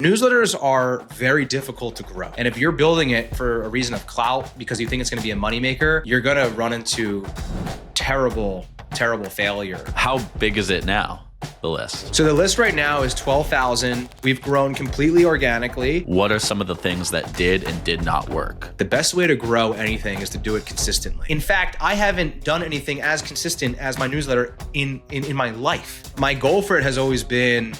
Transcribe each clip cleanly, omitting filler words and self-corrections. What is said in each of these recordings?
Newsletters are very difficult to grow. And if you're building it for a reason of clout because you think it's going to be a moneymaker, you're going to run into terrible failure. How big is it now, the list? So the list right now is 12,000. We've grown completely organically. What are some of the things that did and did not work? The best way to grow anything is to do it consistently. In fact, I haven't done anything as consistent as my newsletter in my life. My goal for it has always been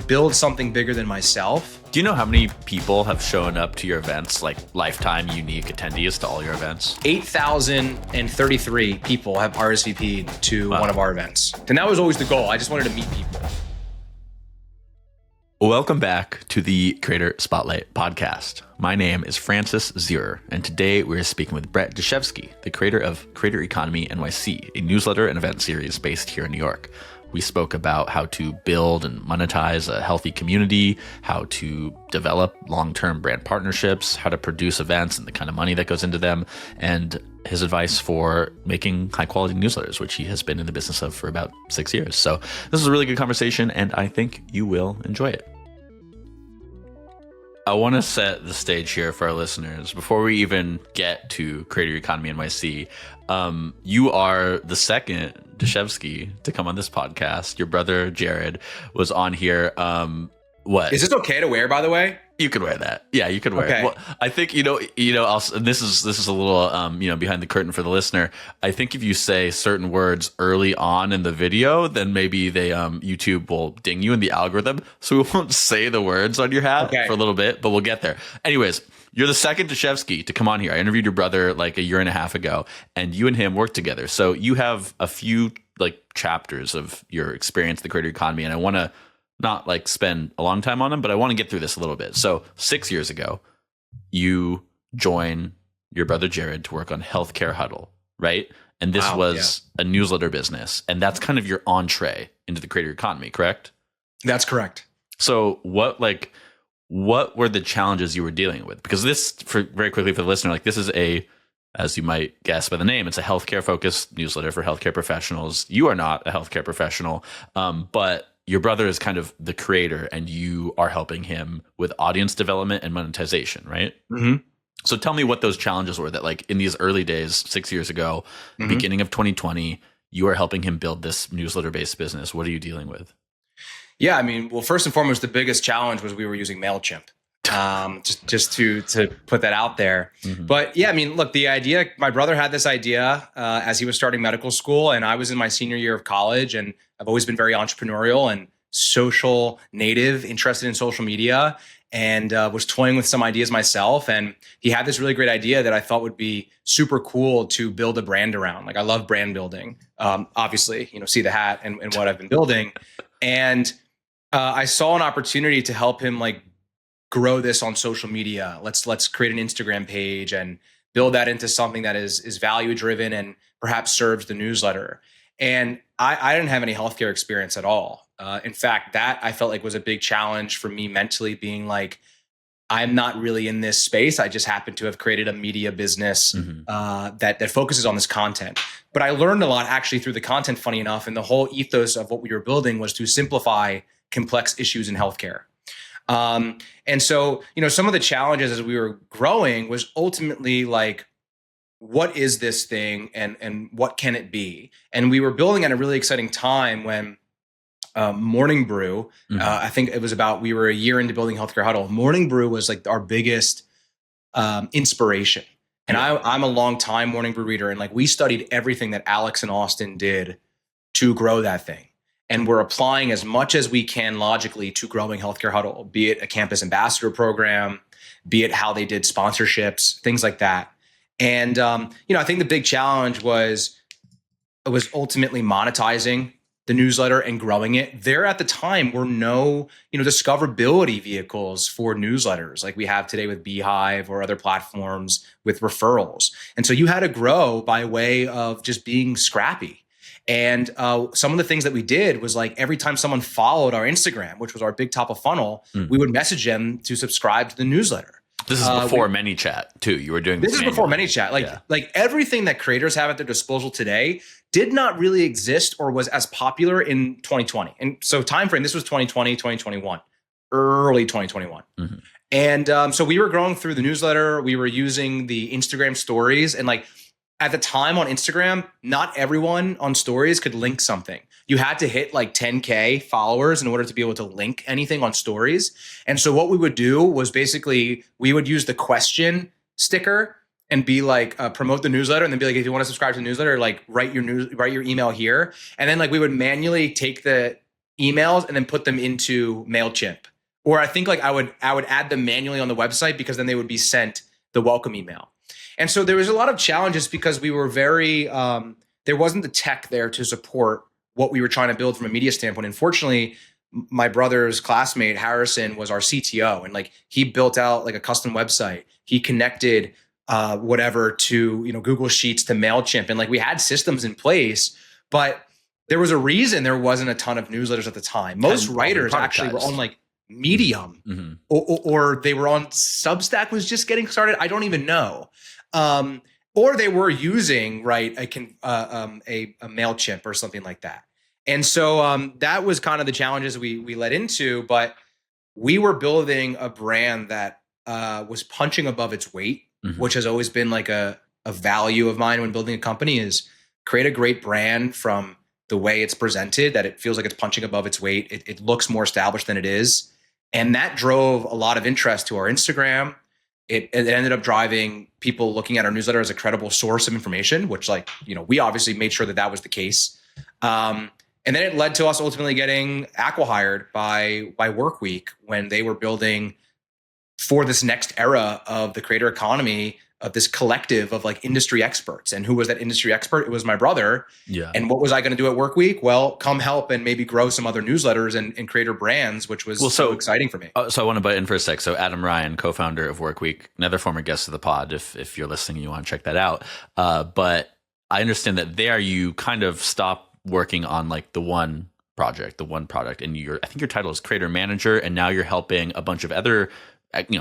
build something bigger than myself. Do you know how many people have shown up to your events, like lifetime unique attendees to all your events? 8,033 people have RSVP'd to one of our events. And that was always the goal. I just wanted to meet people. Welcome back to the Creator Spotlight podcast. My name is Francis Zierer, and today we're speaking with Brett Dashevsky, the creator of Creator Economy NYC, a newsletter and event series based here in New York. We spoke about how to build and monetize a healthy community, how to develop long-term brand partnerships, how to produce events and the kind of money that goes into them, and his advice for making high-quality newsletters, which he has been in the business of for about 6 years. So this is a really good conversation, and I think you will enjoy it. I want to set the stage here for our listeners. Before we even get to Creator Economy NYC, you are the second Dashevsky to come on this podcast. Your brother, Jared, was on here. What? Is this okay to wear, by the way? You could wear that. Yeah, you could wear it. Well, I think, and this is a little, behind the curtain for the listener. I think if you say certain words early on in the video, then maybe YouTube will ding you in the algorithm. So we won't say the words on your hat for a little bit, but we'll get there. Anyways, you're the second Dashevsky to come on here. I interviewed your brother like a year and a half ago, and you and him worked together. So you have a few chapters of your experience in the creator economy, and I want to not spend a long time on them, but I want to get through this a little bit. So 6 years ago, you join your brother Jared to work on Healthcare Huddle, right? And this was a newsletter business, and that's kind of your entree into the creator economy, correct? That's correct. So what were the challenges you were dealing with? Because this, very quickly for the listener, this is as you might guess by the name, it's a healthcare focused newsletter for healthcare professionals. You are not a healthcare professional, but your brother is kind of the creator, and you are helping him with audience development and monetization, right? Mm-hmm. So tell me what those challenges were that in these early days, 6 years ago, beginning of 2020, you are helping him build this newsletter-based business. What are you dealing with? Yeah, first and foremost, the biggest challenge was we were using MailChimp. Just to put that out there. Mm-hmm. But yeah, look, the idea, my brother had this idea as he was starting medical school, and I was in my senior year of college, and I've always been very entrepreneurial and social native, interested in social media, and was toying with some ideas myself. And he had this really great idea that I thought would be super cool to build a brand around. I love brand building. Obviously, see the hat and what I've been building. And I saw an opportunity to help him grow this on social media. Let's create an Instagram page and build that into something that is value driven and perhaps serves the newsletter. And I didn't have any healthcare experience at all. In fact, that I felt was a big challenge for me mentally, being I'm not really in this space. I just happen to have created a media business that focuses on this content. But I learned a lot actually through the content, funny enough, and the whole ethos of what we were building was to simplify complex issues in healthcare. And so, some of the challenges as we were growing was ultimately what is this thing and what can it be? And we were building at a really exciting time when Morning Brew, I think it was we were a year into building Healthcare Huddle. Morning Brew was our biggest inspiration. And I'm a long time Morning Brew reader. And we studied everything that Alex and Austin did to grow that thing. And we're applying as much as we can logically to growing Healthcare Huddle, be it a campus ambassador program, be it how they did sponsorships, things like that. And, I think the big challenge was ultimately monetizing the newsletter and growing it. There at the time were no, discoverability vehicles for newsletters like we have today with Beehive or other platforms with referrals. And so you had to grow by way of just being scrappy. And some of the things that we did was every time someone followed our Instagram, which was our big top of funnel, we would message them to subscribe to the newsletter. This is before ManyChat too. You were doing this. This is before ManyChat. Everything that creators have at their disposal today did not really exist or was as popular in 2020. And so time frame, this was 2020, 2021. early 2021. And so we were growing through the newsletter. We were using the Instagram stories. And like at the time on Instagram, not everyone on stories could link something. You had to hit like 10K followers in order to be able to link anything on stories. And so what we would do was basically we would use the question sticker and be like, promote the newsletter. And then be like, if you want to subscribe to the newsletter, like write your email here. And then like we would manually take the emails and then put them into MailChimp. Or I think like I would add them manually on the website because then they would be sent the welcome email. And so there was a lot of challenges because we were very, there wasn't the tech there to support what we were trying to build from a media standpoint. Unfortunately, my brother's classmate, Harrison, was our CTO. And like he built out like a custom website. He connected whatever to, Google Sheets to MailChimp. And like we had systems in place, but there was a reason there wasn't a ton of newsletters at the time. Most writers actually were on like Medium or they were on Substack was just getting started. I don't even know. Or they were using a MailChimp or something like that. And so that was kind of the challenges we led into, but we were building a brand that was punching above its weight, which has always been like a value of mine when building a company is create a great brand from the way it's presented, that it feels like it's punching above its weight. It looks more established than it is. And that drove a lot of interest to our Instagram. It ended up driving people looking at our newsletter as a credible source of information, which we obviously made sure that was the case. And then it led to us ultimately getting acqui-hired by Workweek when they were building for this next era of the creator economy, of this collective of like industry experts. And who was that industry expert? It was my brother. Yeah. And what was I going to do at Workweek? Well, come help and maybe grow some other newsletters and creator brands, which was so exciting for me. So I want to butt in for a sec. So Adam Ryan, co-founder of Workweek, another former guest of the pod, if you're listening and you want to check that out. But I understand that there you kind of stop working on like the one project, the one product. And I think your title is creator manager. And now you're helping a bunch of other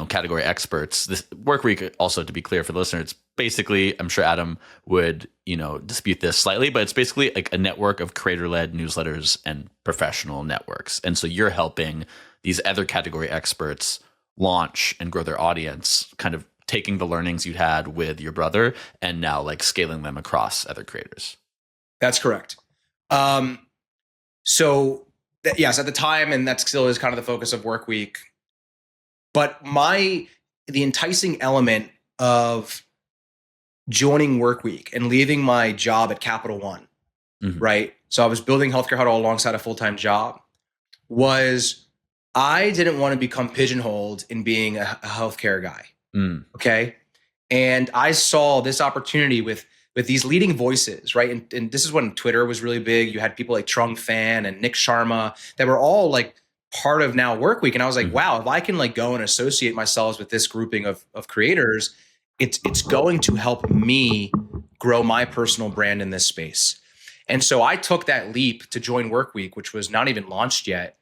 category experts. This Workweek, also to be clear for the listener, it's basically, I'm sure Adam would, dispute this slightly, but it's basically like a network of creator-led newsletters and professional networks. And so you're helping these other category experts launch and grow their audience, kind of taking the learnings you had with your brother and now like scaling them across other creators. That's correct. Yes, at the time, and that still is kind of the focus of Workweek. But the enticing element of joining Workweek and leaving my job at Capital One, right? So I was building Healthcare Huddle alongside a full-time job, was I didn't want to become pigeonholed in being a healthcare guy, okay? And I saw this opportunity with these leading voices, right? And this is when Twitter was really big. You had people like Trung Phan and Nick Sharma that were all like part of now Workweek. And I was like, wow, if I can like go and associate myself with this grouping of creators, it's going to help me grow my personal brand in this space. And so I took that leap to join Workweek, which was not even launched yet,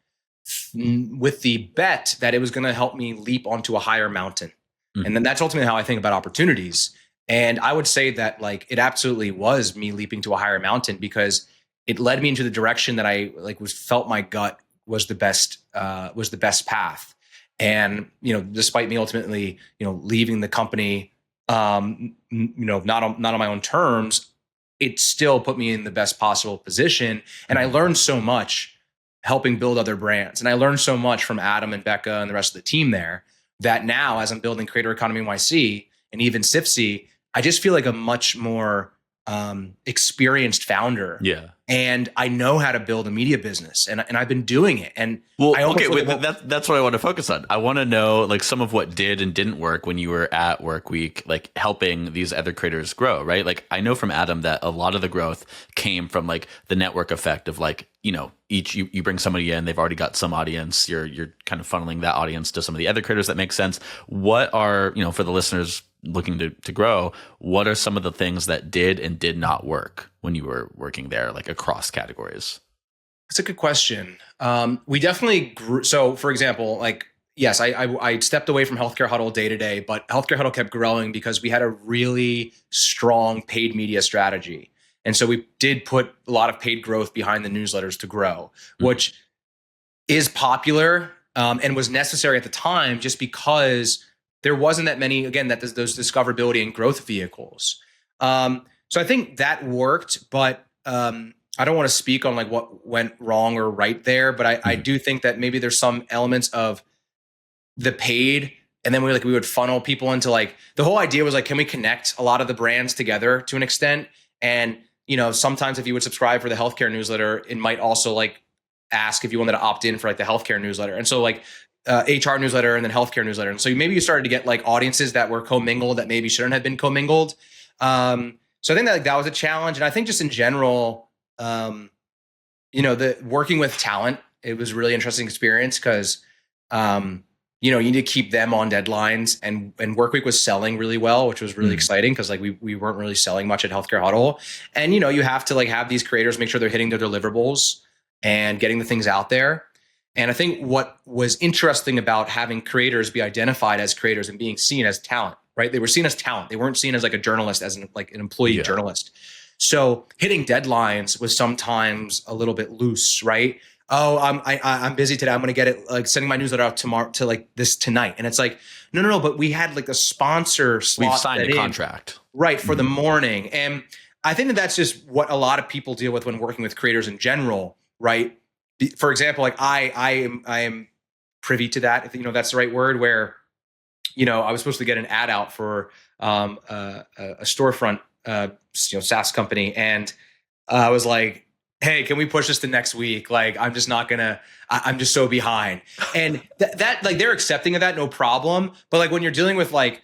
with the bet that it was going to help me leap onto a higher mountain. And then that's ultimately how I think about opportunities. And I would say that like it absolutely was me leaping to a higher mountain because it led me into the direction that I felt my gut was the best path. And, despite me ultimately, leaving the company, not on my own terms, it still put me in the best possible position. And I learned so much helping build other brands. And I learned so much from Adam and Becca and the rest of the team there that now as I'm building Creator Economy NYC and even SIFC, I just feel like a much more experienced founder. Yeah. And I know how to build a media business and I've been doing it. And that's what I want to focus on. I want to know like some of what did and didn't work when you were at Workweek, like helping these other creators grow, right? Like I know from Adam that a lot of the growth came from like the network effect of like, you bring somebody in, they've already got some audience, you're kind of funneling that audience to some of the other creators. That makes sense. What are, for the listeners looking to grow, what are some of the things that did and did not work when you were working there, like across categories? That's a good question. We definitely grew. So for example, like, yes, I stepped away from Healthcare Huddle day to day, but Healthcare Huddle kept growing because we had a really strong paid media strategy. And so we did put a lot of paid growth behind the newsletters to grow, which is popular. and was necessary at the time just because there wasn't that many, again, those discoverability and growth vehicles. So I think that worked, but I don't want to speak on like what went wrong or right there, but I do think that maybe there's some elements of the paid, and then we would funnel people into like, the whole idea was like, can we connect a lot of the brands together to an extent? And, sometimes if you would subscribe for the healthcare newsletter, it might also like ask if you wanted to opt in for like the healthcare newsletter. And so like HR newsletter and then healthcare newsletter. And so maybe you started to get like audiences that were commingled that maybe shouldn't have been commingled. So I think that like, that was a challenge. And I think just in general, the working with talent, it was a really interesting experience because, you need to keep them on deadlines, and Workweek was selling really well, which was really exciting because like we weren't really selling much at Healthcare Huddle. And, you have to like have these creators make sure they're hitting their deliverables and getting the things out there. And I think what was interesting about having creators be identified as creators and being seen as talent, right? They were seen as talent. They weren't seen as like a journalist, as an employee journalist. So hitting deadlines was sometimes a little bit loose, right? Oh, I'm busy today. I'm going to get it, like sending my newsletter out tomorrow to like this tonight. And it's like, no. But we had like a sponsor slot. We've signed a contract. Right. For the morning. And I think that that's just what a lot of people deal with when working with creators in general. Right. For example, like I am privy to that, if that's the right word, where, I was supposed to get an ad out for a storefront, SaaS company. And I was like, hey, can we push this to next week? Like, I'm just so behind. And that like, they're accepting of that, no problem. But like when you're dealing with like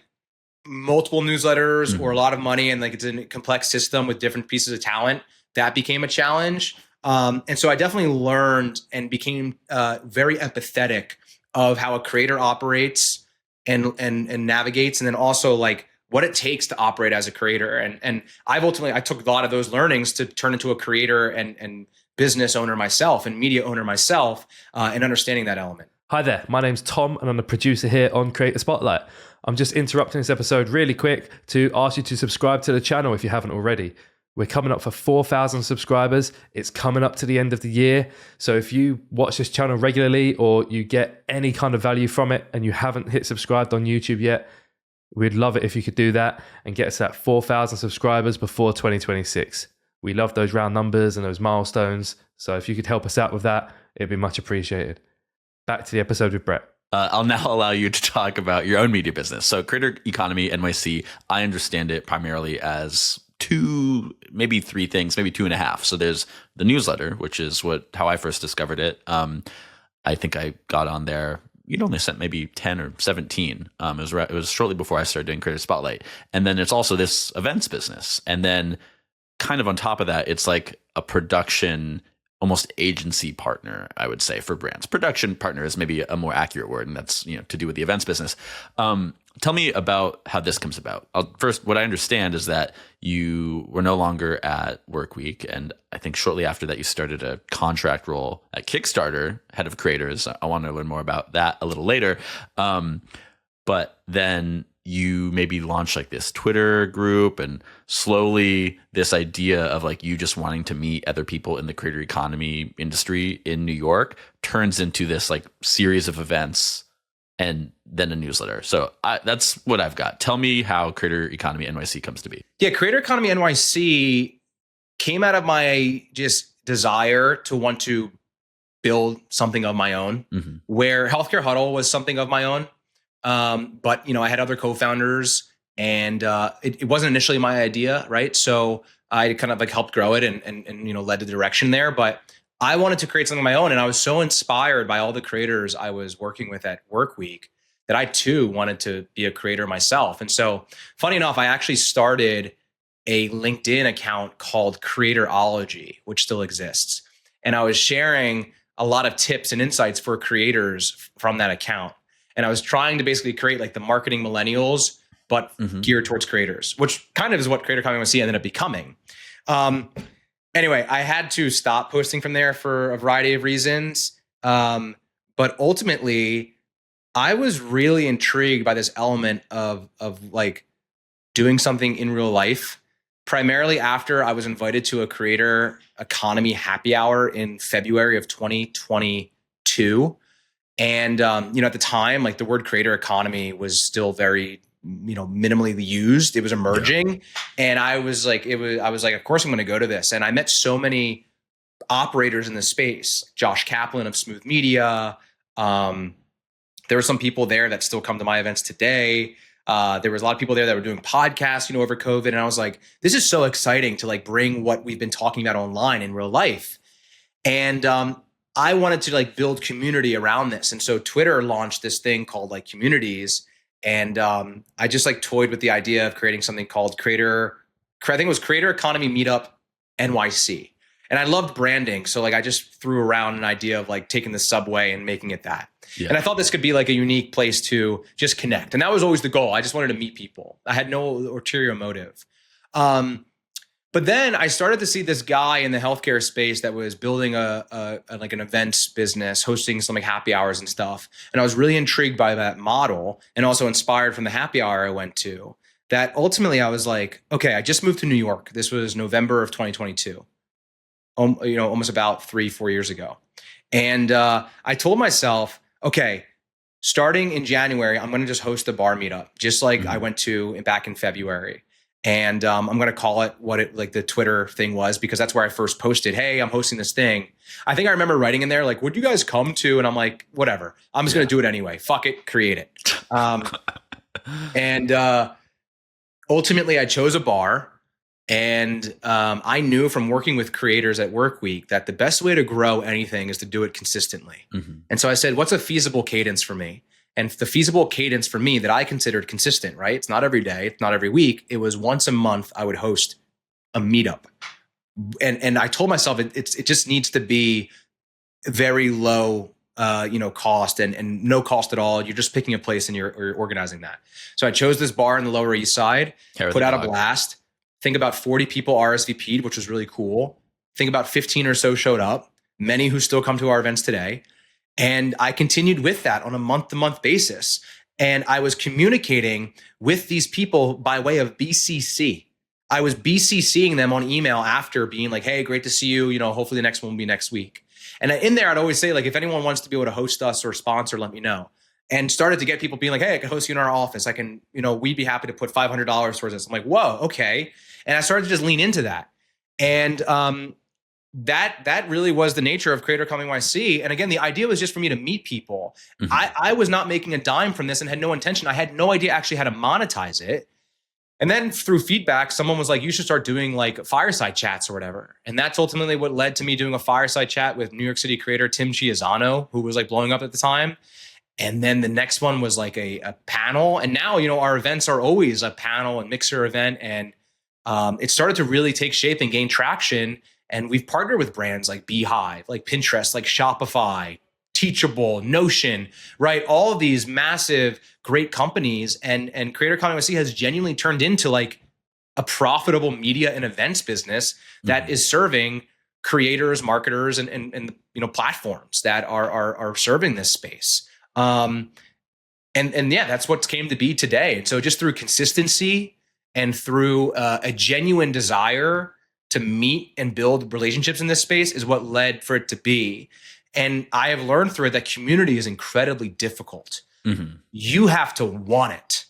multiple newsletters or a lot of money, and like it's a complex system with different pieces of talent, that became a challenge. And so I definitely learned and became very empathetic of how a creator operates and navigates, and then also like what it takes to operate as a creator. And I took a lot of those learnings to turn into a creator and business owner myself and media owner myself, and understanding that element. Hi there, my name's Tom and I'm the producer here on Creator Spotlight. I'm just interrupting this episode really quick to ask you to subscribe to the channel if you haven't already. We're coming up for 4,000 subscribers. It's coming up to the end of the year. So if you watch this channel regularly or you get any kind of value from it and you haven't hit subscribed on YouTube yet, we'd love it if you could do that and get us at 4,000 subscribers before 2026. We love those round numbers and those milestones. So if you could help us out with that, it'd be much appreciated. Back to the episode with Brett. I'll now allow you to talk about your own media business. So Creator Economy NYC, I understand it primarily as two, maybe three things, maybe two and a half. So there's the newsletter, which is how I first discovered it. I think I got on there. You'd only sent maybe 10 or 17. It was shortly before I started doing Creator Spotlight. And then it's also this events business. And then kind of on top of that, it's like a production, almost agency partner, I would say, for brands. Production partner is maybe a more accurate word, and that's to do with the events business. Tell me about how this comes about. First, what I understand is that you were no longer at Workweek, and I think shortly after that you started a contract role at Kickstarter, head of creators. I want to learn more about that a little later. But then you maybe launched like this Twitter group, and slowly this idea of like you just wanting to meet other people in the creator economy industry in New York turns into this like series of events and then a newsletter. So that's what I've got. Tell me how Creator Economy NYC comes to be. Yeah, Creator Economy NYC came out of my just desire to want to build something of my own, where Healthcare Huddle was something of my own. But I had other co-founders, and it wasn't initially my idea, right? So I kind of like helped grow it and led the direction there. But I wanted to create something of my own, and I was so inspired by all the creators I was working with at Workweek that I too wanted to be a creator myself. And so, funny enough, I actually started a LinkedIn account called Creatorology, which still exists, and I was sharing a lot of tips and insights for creators from that account. And I was trying to basically create like the marketing millennials, but geared towards creators, which kind of is what Creator Economy NYC ended up becoming. Anyway, I had to stop posting from there for a variety of reasons. But ultimately, I was really intrigued by this element of like doing something in real life, primarily after I was invited to a Creator Economy happy hour in February of 2022. And, at the time, like the word creator economy was still very, minimally used. It was emerging. And I was like, of course I'm going to go to this. And I met so many operators in the space, Josh Kaplan of Smooth Media. There were some people there that still come to my events today. There was a lot of people there that were doing podcasts, over COVID. And I was like, this is so exciting to like bring what we've been talking about online in real life. And I wanted to like build community around this. And so Twitter launched this thing called like communities. And I just like toyed with the idea of creating something called I think it was Creator Economy Meetup NYC. And I loved branding. So like I just threw around an idea of like taking the subway and making it that. Yeah. And I thought this could be like a unique place to just connect. And that was always the goal. I just wanted to meet people. I had no ulterior motive. But then I started to see this guy in the healthcare space that was building like an events business, hosting some like happy hours and stuff. And I was really intrigued by that model and also inspired from the happy hour I went to. That ultimately I was like, okay, I just moved to New York. This was November of 2022. Almost about 3-4 years ago. And I told myself, okay, starting in January, I'm going to just host a bar meetup, just like I went to back in February. And I'm going to call it what it like the Twitter thing was, because that's where I first posted, hey, I'm hosting this thing. I think I remember writing in there, like, would you guys come to? And I'm like, whatever, I'm just going to do it anyway. Fuck it, create it. And ultimately I chose a bar. And I knew from working with creators at Work Week that the best way to grow anything is to do it consistently. And so I said, what's a feasible cadence for me? And the feasible cadence for me that I considered consistent, right? It's not every day, it's not every week. It was once a month I would host a meetup. And I told myself it just needs to be very low cost and no cost at all. You're just picking a place and you're organizing that. So I chose this bar in the Lower East Side, put out a blast. Think about 40 people RSVP'd, which was really cool. Think about 15 or so showed up, many who still come to our events today. And I continued with that on a month-to-month basis. And I was communicating with these people by way of BCC. I was BCCing them on email after being like, hey, great to see you. Hopefully the next one will be next week. And in there, I'd always say, like, if anyone wants to be able to host us or sponsor, let me know. And started to get people being like, hey, I can host you in our office. I can, we'd be happy to put $500 towards this. I'm like, whoa, okay. And I started to just lean into that. And that really was the nature of Creator Economy NYC. And again, the idea was just for me to meet people. I was not making a dime from this and had no intention. I had no idea actually how to monetize it. And then through feedback, someone was like, you should start doing like fireside chats or whatever. And that's ultimately what led to me doing a fireside chat with New York City creator Tim Chiazzano, who was like blowing up at the time. And then the next one was like a panel. And now, our events are always a panel and mixer event. And it started to really take shape and gain traction. And we've partnered with brands like Beehive, like Pinterest, like Shopify, Teachable, Notion, right? All of these massive, great companies. And Creator Economy NYC has genuinely turned into like a profitable media and events business that is serving creators, marketers, and platforms that are serving this space. And yeah, that's what came to be today. And so just through consistency and through a genuine desire to meet and build relationships in this space is what led for it to be. And I have learned through it that community is incredibly difficult. You have to want it.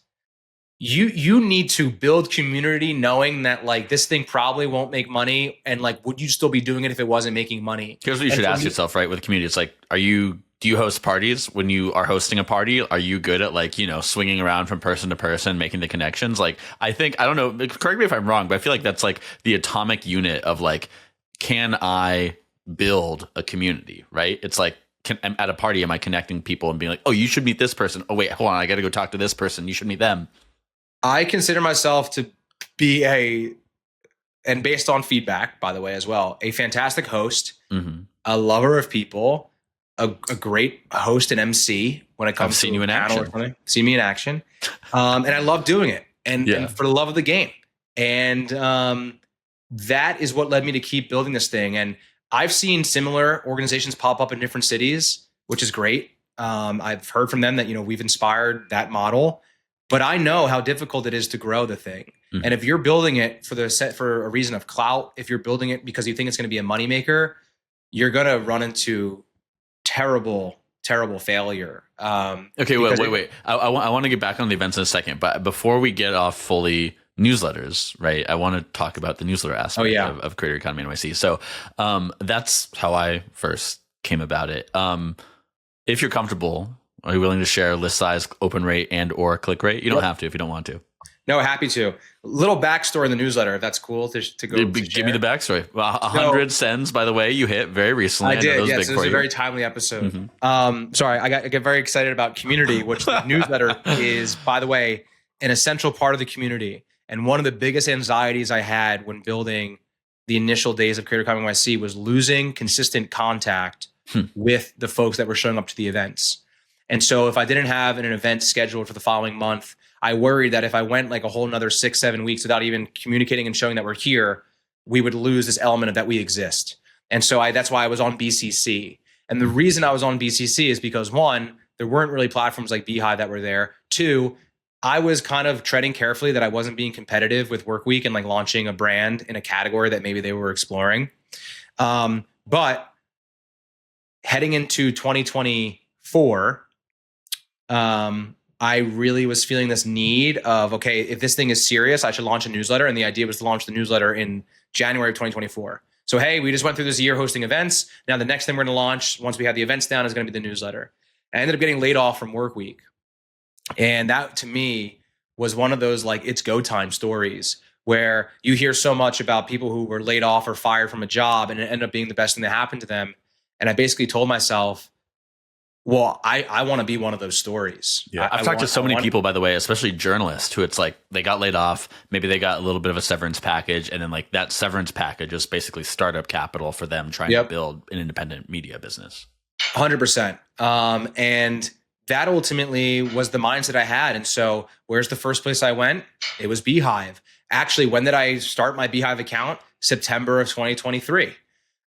You need to build community knowing that like this thing probably won't make money. And like, would you still be doing it if it wasn't making money? Here's what you should ask yourself, right? With community, it's like, do you host parties? When you are hosting a party, are you good at like, swinging around from person to person, making the connections? Like, I don't know, correct me if I'm wrong, but I feel like that's like the atomic unit of like, can I build a community, right? It's like, I'm at a party, am I connecting people and being like, oh, you should meet this person. Oh, wait, hold on, I got to go talk to this person. You should meet them. I consider myself to be and based on feedback, by the way, as well, a fantastic host, a lover of people, a great host and MC when it comes to panel. See me in action. And I love doing it and for the love of the game. And that is what led me to keep building this thing. And I've seen similar organizations pop up in different cities, which is great. I've heard from them that, we've inspired that model, but I know how difficult it is to grow the thing. And if you're building it for a reason of clout, if you're building it because you think it's going to be a moneymaker, you're going to run into terrible terrible failure. Okay, wait. I want to get back on the events in a second, but before we get off fully newsletters, right? I want to talk about the newsletter aspect of Creator Economy NYC. So that's how I first came about it. If you're comfortable, are you willing to share list size, open rate, and or click rate? You don't have to if you don't want to. No, happy to. Little backstory in the newsletter, if that's cool to go. Give me the backstory. 100 sends, by the way, you hit very recently. I did. Yes, it was a very timely episode. Sorry, I get very excited about community, which the newsletter is, by the way, an essential part of the community. And one of the biggest anxieties I had when building the initial days of Creator Economy NYC was losing consistent contact with the folks that were showing up to the events. And so if I didn't have an event scheduled for the following month, I worried that if I went like a whole another 6-7 weeks without even communicating and showing that we're here, we would lose this element of that we exist. And so that's why I was on BCC. And the reason I was on BCC is because, one, there weren't really platforms like Beehive that were there. Two, I was kind of treading carefully that I wasn't being competitive with Workweek and like launching a brand in a category that maybe they were exploring. But heading into 2024, I really was feeling this need of, okay, if this thing is serious, I should launch a newsletter. And the idea was to launch the newsletter in January of 2024. So, hey, we just went through this year hosting events. Now the next thing we're going to launch, once we have the events down, is going to be the newsletter. I ended up getting laid off from Workweek. And that to me was one of those like it's go time stories where you hear so much about people who were laid off or fired from a job and it ended up being the best thing that happened to them. And I basically told myself, well, I want to be one of those stories. Yeah, I've talked to so many people, by the way, especially journalists, who it's like they got laid off. Maybe they got a little bit of a severance package, and then like that severance package is basically startup capital for them trying to build an independent media business. 100%. And that ultimately was the mindset I had. And so, where's the first place I went? It was Beehive. Actually, when did I start my Beehive account? September of 2023.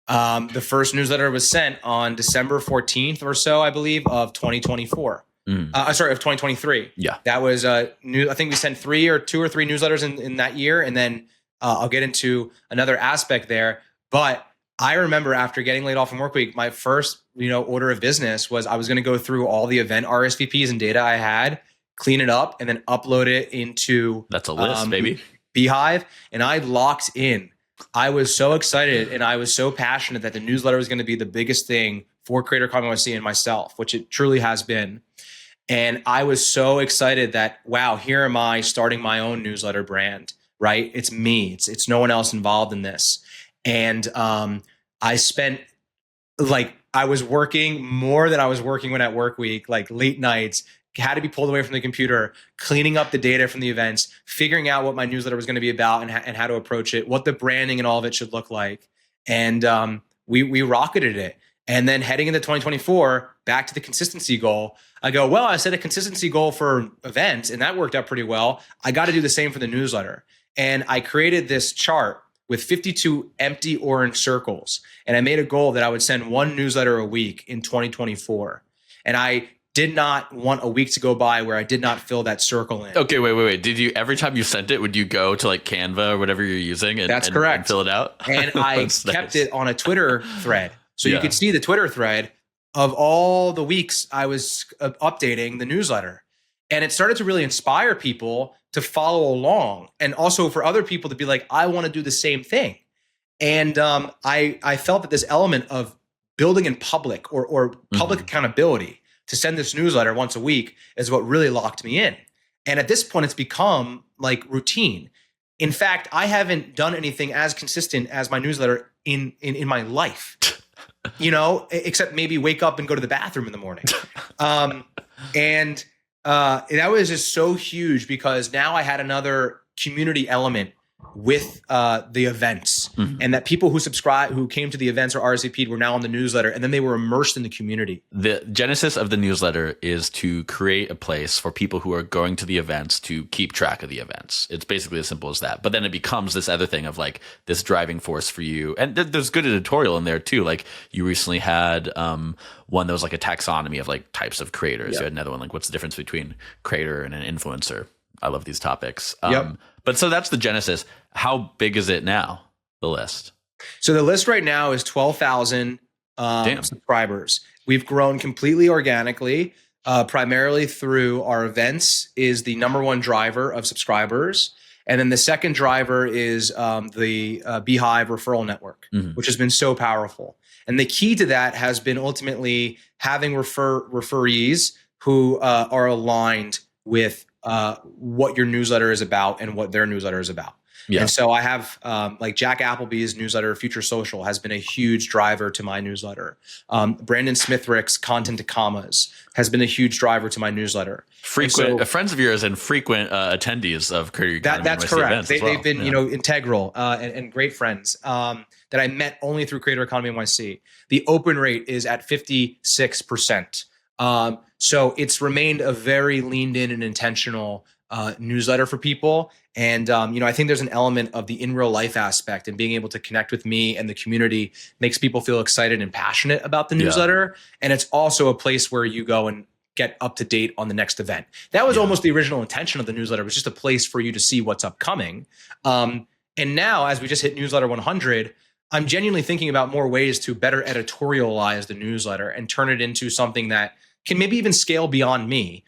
The first newsletter was sent on December 14th or so, I believe, of 2024. Of 2023. Yeah. That was new. I think we sent two or three newsletters in that year. And then I'll get into another aspect there. But I remember after getting laid off from Workweek, my first, order of business was I was going to go through all the event RSVPs and data I had, clean it up, and then upload it into that's a list, baby. Beehive. And I locked in. I was so excited and I was so passionate that the newsletter was going to be the biggest thing for Creator Economy NYC and myself, which it truly has been. And I was so excited that, wow, here am I starting my own newsletter brand, right? It's me. It's no one else involved in this. And I spent I was working more than I was working when at Workweek, like late nights, had to be pulled away from the computer, cleaning up the data from the events, figuring out what my newsletter was going to be about and how to approach it, what the branding and all of it should look like. And we rocketed it. And then heading into 2024, back to the consistency goal, I go, well, I set a consistency goal for events and that worked out pretty well. I got to do the same for the newsletter. And I created this chart with 52 empty orange circles. And I made a goal that I would send one newsletter a week in 2024. And I did not want a week to go by where I did not fill that circle in. Okay, wait. Did you, every time you sent it, would you go to like Canva or whatever you're using and, That's correct. And fill it out? And I kept it on a Twitter thread. So you could see the Twitter thread of all the weeks I was updating the newsletter. And it started to really inspire people to follow along. And also for other people to be like, I want to do the same thing. And I felt that this element of building in public or public accountability to send this newsletter once a week is what really locked me in. And at this point, it's become like routine. In fact, I haven't done anything as consistent as my newsletter in my life, except maybe wake up and go to the bathroom in the morning. And that was just so huge because now I had another community element with the events and that people who came to the events or RSVP'd were now on the newsletter and then they were immersed in the community. The genesis of the newsletter is to create a place for people who are going to the events to keep track of the events. It's basically as simple as that. But then it becomes this other thing of like this driving force for you. And there's good editorial in there too. Like you recently had one that was like a taxonomy of like types of creators. Yep. You had another one like what's the difference between creator and an influencer? I love these topics. But so that's the genesis. How big is it now, the list? So the list right now is 12,000 subscribers. We've grown completely organically, primarily through our events is the number one driver of subscribers. And then the second driver is the Beehive referral network, which has been so powerful. And the key to that has been ultimately having referees who are aligned with what your newsletter is about and what their newsletter is about. Yeah. And so I have like Jack Appleby's newsletter, Future Social, has been a huge driver to my newsletter. Brandon Smithrick's Content to Commas has been a huge driver to my newsletter. Frequent friends of yours and frequent attendees of Creator Economy. That's correct. They've been integral and great friends that I met only through Creator Economy NYC. The open rate is at 56%. So it's remained a very leaned in and intentional newsletter for people. And, I think there's an element of the in real life aspect, and being able to connect with me and the community makes people feel excited and passionate about the newsletter. And it's also a place where you go and get up to date on the next event. That was almost the original intention of the newsletter. It was just a place for you to see what's upcoming. And now, as we just hit newsletter 100, I'm genuinely thinking about more ways to better editorialize the newsletter and turn it into something that can maybe even scale beyond me.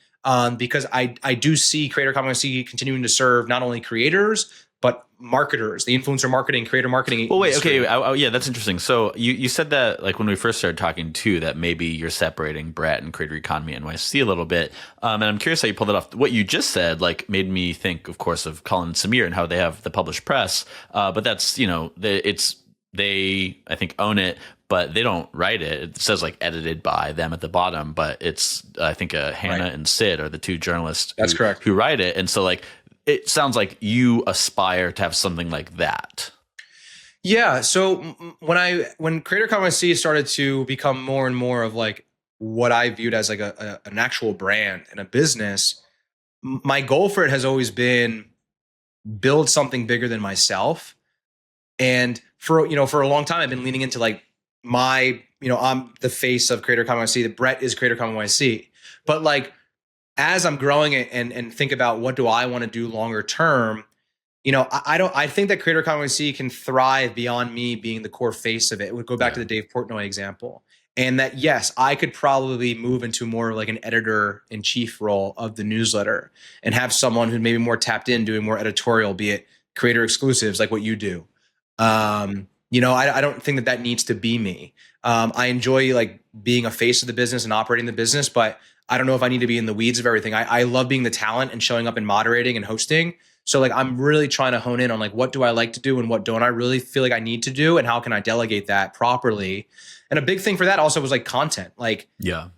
Because I do see Creator Economy NYC continuing to serve not only creators, but marketers, the influencer marketing, creator marketing. Well, wait, okay. Yeah, that's interesting. So you said that, like, when we first started talking too, that maybe you're separating Brett and Creator Economy NYC a little bit. And I'm curious how you pulled it off. What you just said, like, made me think, of course, of Colin and Samir and how they have the published press. But that's, they, I think, own it, but they don't write it. It says like edited by them at the bottom, but it's, I think, Hannah and Sid are the two journalists who write it. And so, like, it sounds like you aspire to have something like that. Yeah. So when Creator Economy NYC started to become more and more of like what I viewed as like an actual brand and a business, my goal for it has always been build something bigger than myself. And for a long time, I've been leaning into like I'm the face of Creator Economy NYC. The Brett is Creator Economy NYC. But like, as I'm growing it and think about what do I want to do longer term, I think that Creator Economy NYC can thrive beyond me being the core face of it. It would go back to the Dave Portnoy example. And that, yes, I could probably move into more like an editor-in-chief role of the newsletter and have someone who maybe more tapped in doing more editorial, be it creator exclusives like what you do. I don't think that needs to be me. I enjoy like being a face of the business and operating the business, but I don't know if I need to be in the weeds of everything. I love being the talent and showing up and moderating and hosting. So like, I'm really trying to hone in on like, what do I like to do and what don't I really feel like I need to do, and how can I delegate that properly? And a big thing for that also was like content. Like,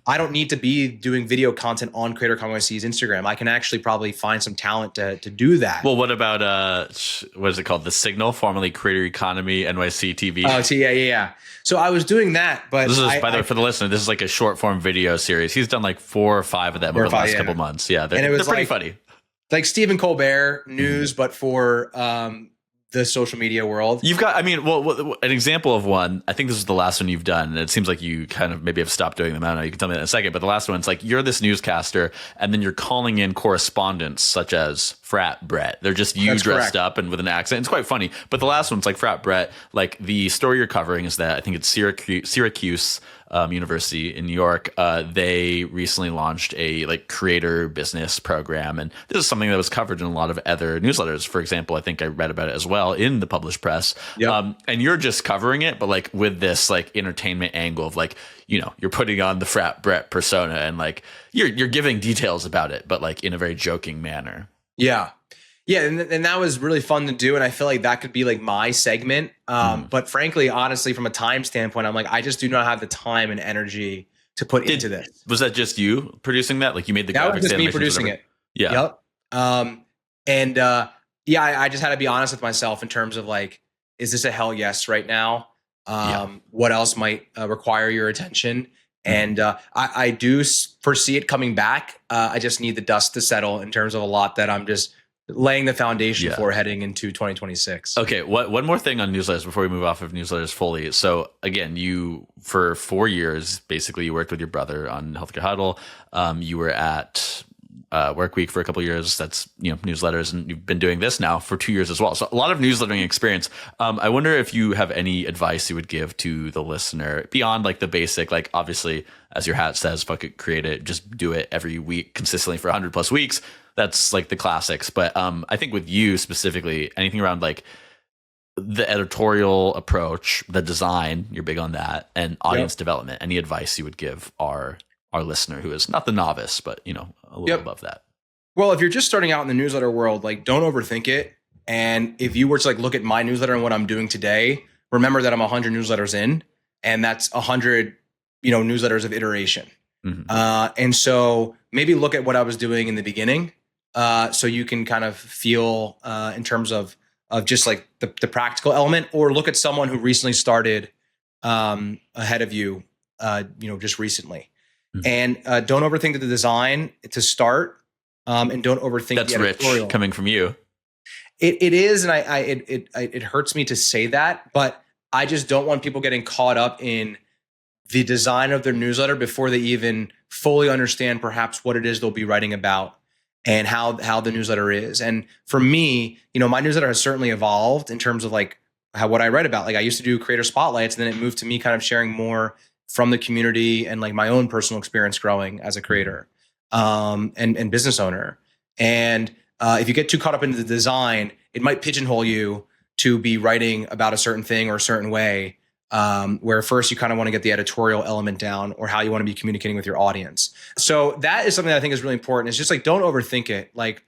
I don't need to be doing video content on Creator Economy NYC's Instagram. I can actually probably find some talent to do that. Well, what about what is it called? The Signal, formerly Creator Economy NYC TV. Oh, yeah. So I was doing that, but this is, by the way, for the listener, this is like a short form video series. He's done like 4 or 5 of them over the last couple months. Yeah, they're pretty funny. Like Stephen Colbert news, but for the social media world. You've got, an example of one, I think this is the last one you've done, and it seems like you kind of maybe have stopped doing them. I don't know, you can tell me that in a second, but the last one's like, you're this newscaster, and then you're calling in correspondents such as Frat Brett. They're just you dressed up and with an accent. It's quite funny. But the last one's like Frat Brett, like the story you're covering is that I think it's Syracuse University in New York. They recently launched a like creator business program, and this is something that was covered in a lot of other newsletters. For example, I think I read about it as well in the published press. And you're just covering it, but like with this like entertainment angle of like, you're putting on the Frat Brett persona, and like you're giving details about it, but like in a very joking manner. Yeah, and that was really fun to do, and I feel like that could be like my segment. But frankly, honestly, from a time standpoint, I'm like, I just do not have the time and energy to put into this. Was that just you producing that? Like you made the graphics? That was just me producing it. Yeah. Yep. I just had to be honest with myself in terms of like, is this a hell yes right now? What else might require your attention? And I do foresee it coming back. I just need the dust to settle in terms of a lot that I'm just laying the foundation for heading into 2026. Okay. One more thing on newsletters before we move off of newsletters fully. So again, you, for 4 years, basically you worked with your brother on Healthcare Huddle. You were at work week for a couple of years. That's, newsletters, and you've been doing this now for 2 years as well. So a lot of newslettering experience. I wonder if you have any advice you would give to the listener beyond like the basic, like obviously as your hat says, fuck it, create it, just do it every week consistently for 100+ weeks. That's like the classics. But I think with you specifically, anything around like the editorial approach, the design, you're big on that, and audience development. Any advice you would give our listener who is not the novice, but a little above that? Well, if you're just starting out in the newsletter world, like don't overthink it. And if you were to like look at my newsletter and what I'm doing today, remember that I'm 100 newsletters in, and that's 100 newsletters of iteration. And so maybe look at what I was doing in the beginning, so you can kind of feel in terms of just like the practical element, or look at someone who recently started ahead of you, just recently. And don't overthink the design to start, and don't overthink that's the editorial. Rich coming from you. It is, and it hurts me to say that, but I just don't want people getting caught up in the design of their newsletter before they even fully understand perhaps what it is they'll be writing about and how the newsletter is. And for me, my newsletter has certainly evolved in terms of like what I write about. Like I used to do creator spotlights, and then it moved to me kind of sharing more from the community and like my own personal experience growing as a creator and business owner. And if you get too caught up into the design, it might pigeonhole you to be writing about a certain thing or a certain way, where first you kind of want to get the editorial element down, or how you want to be communicating with your audience. So that is something that I think is really important. It's just like, don't overthink it. Like,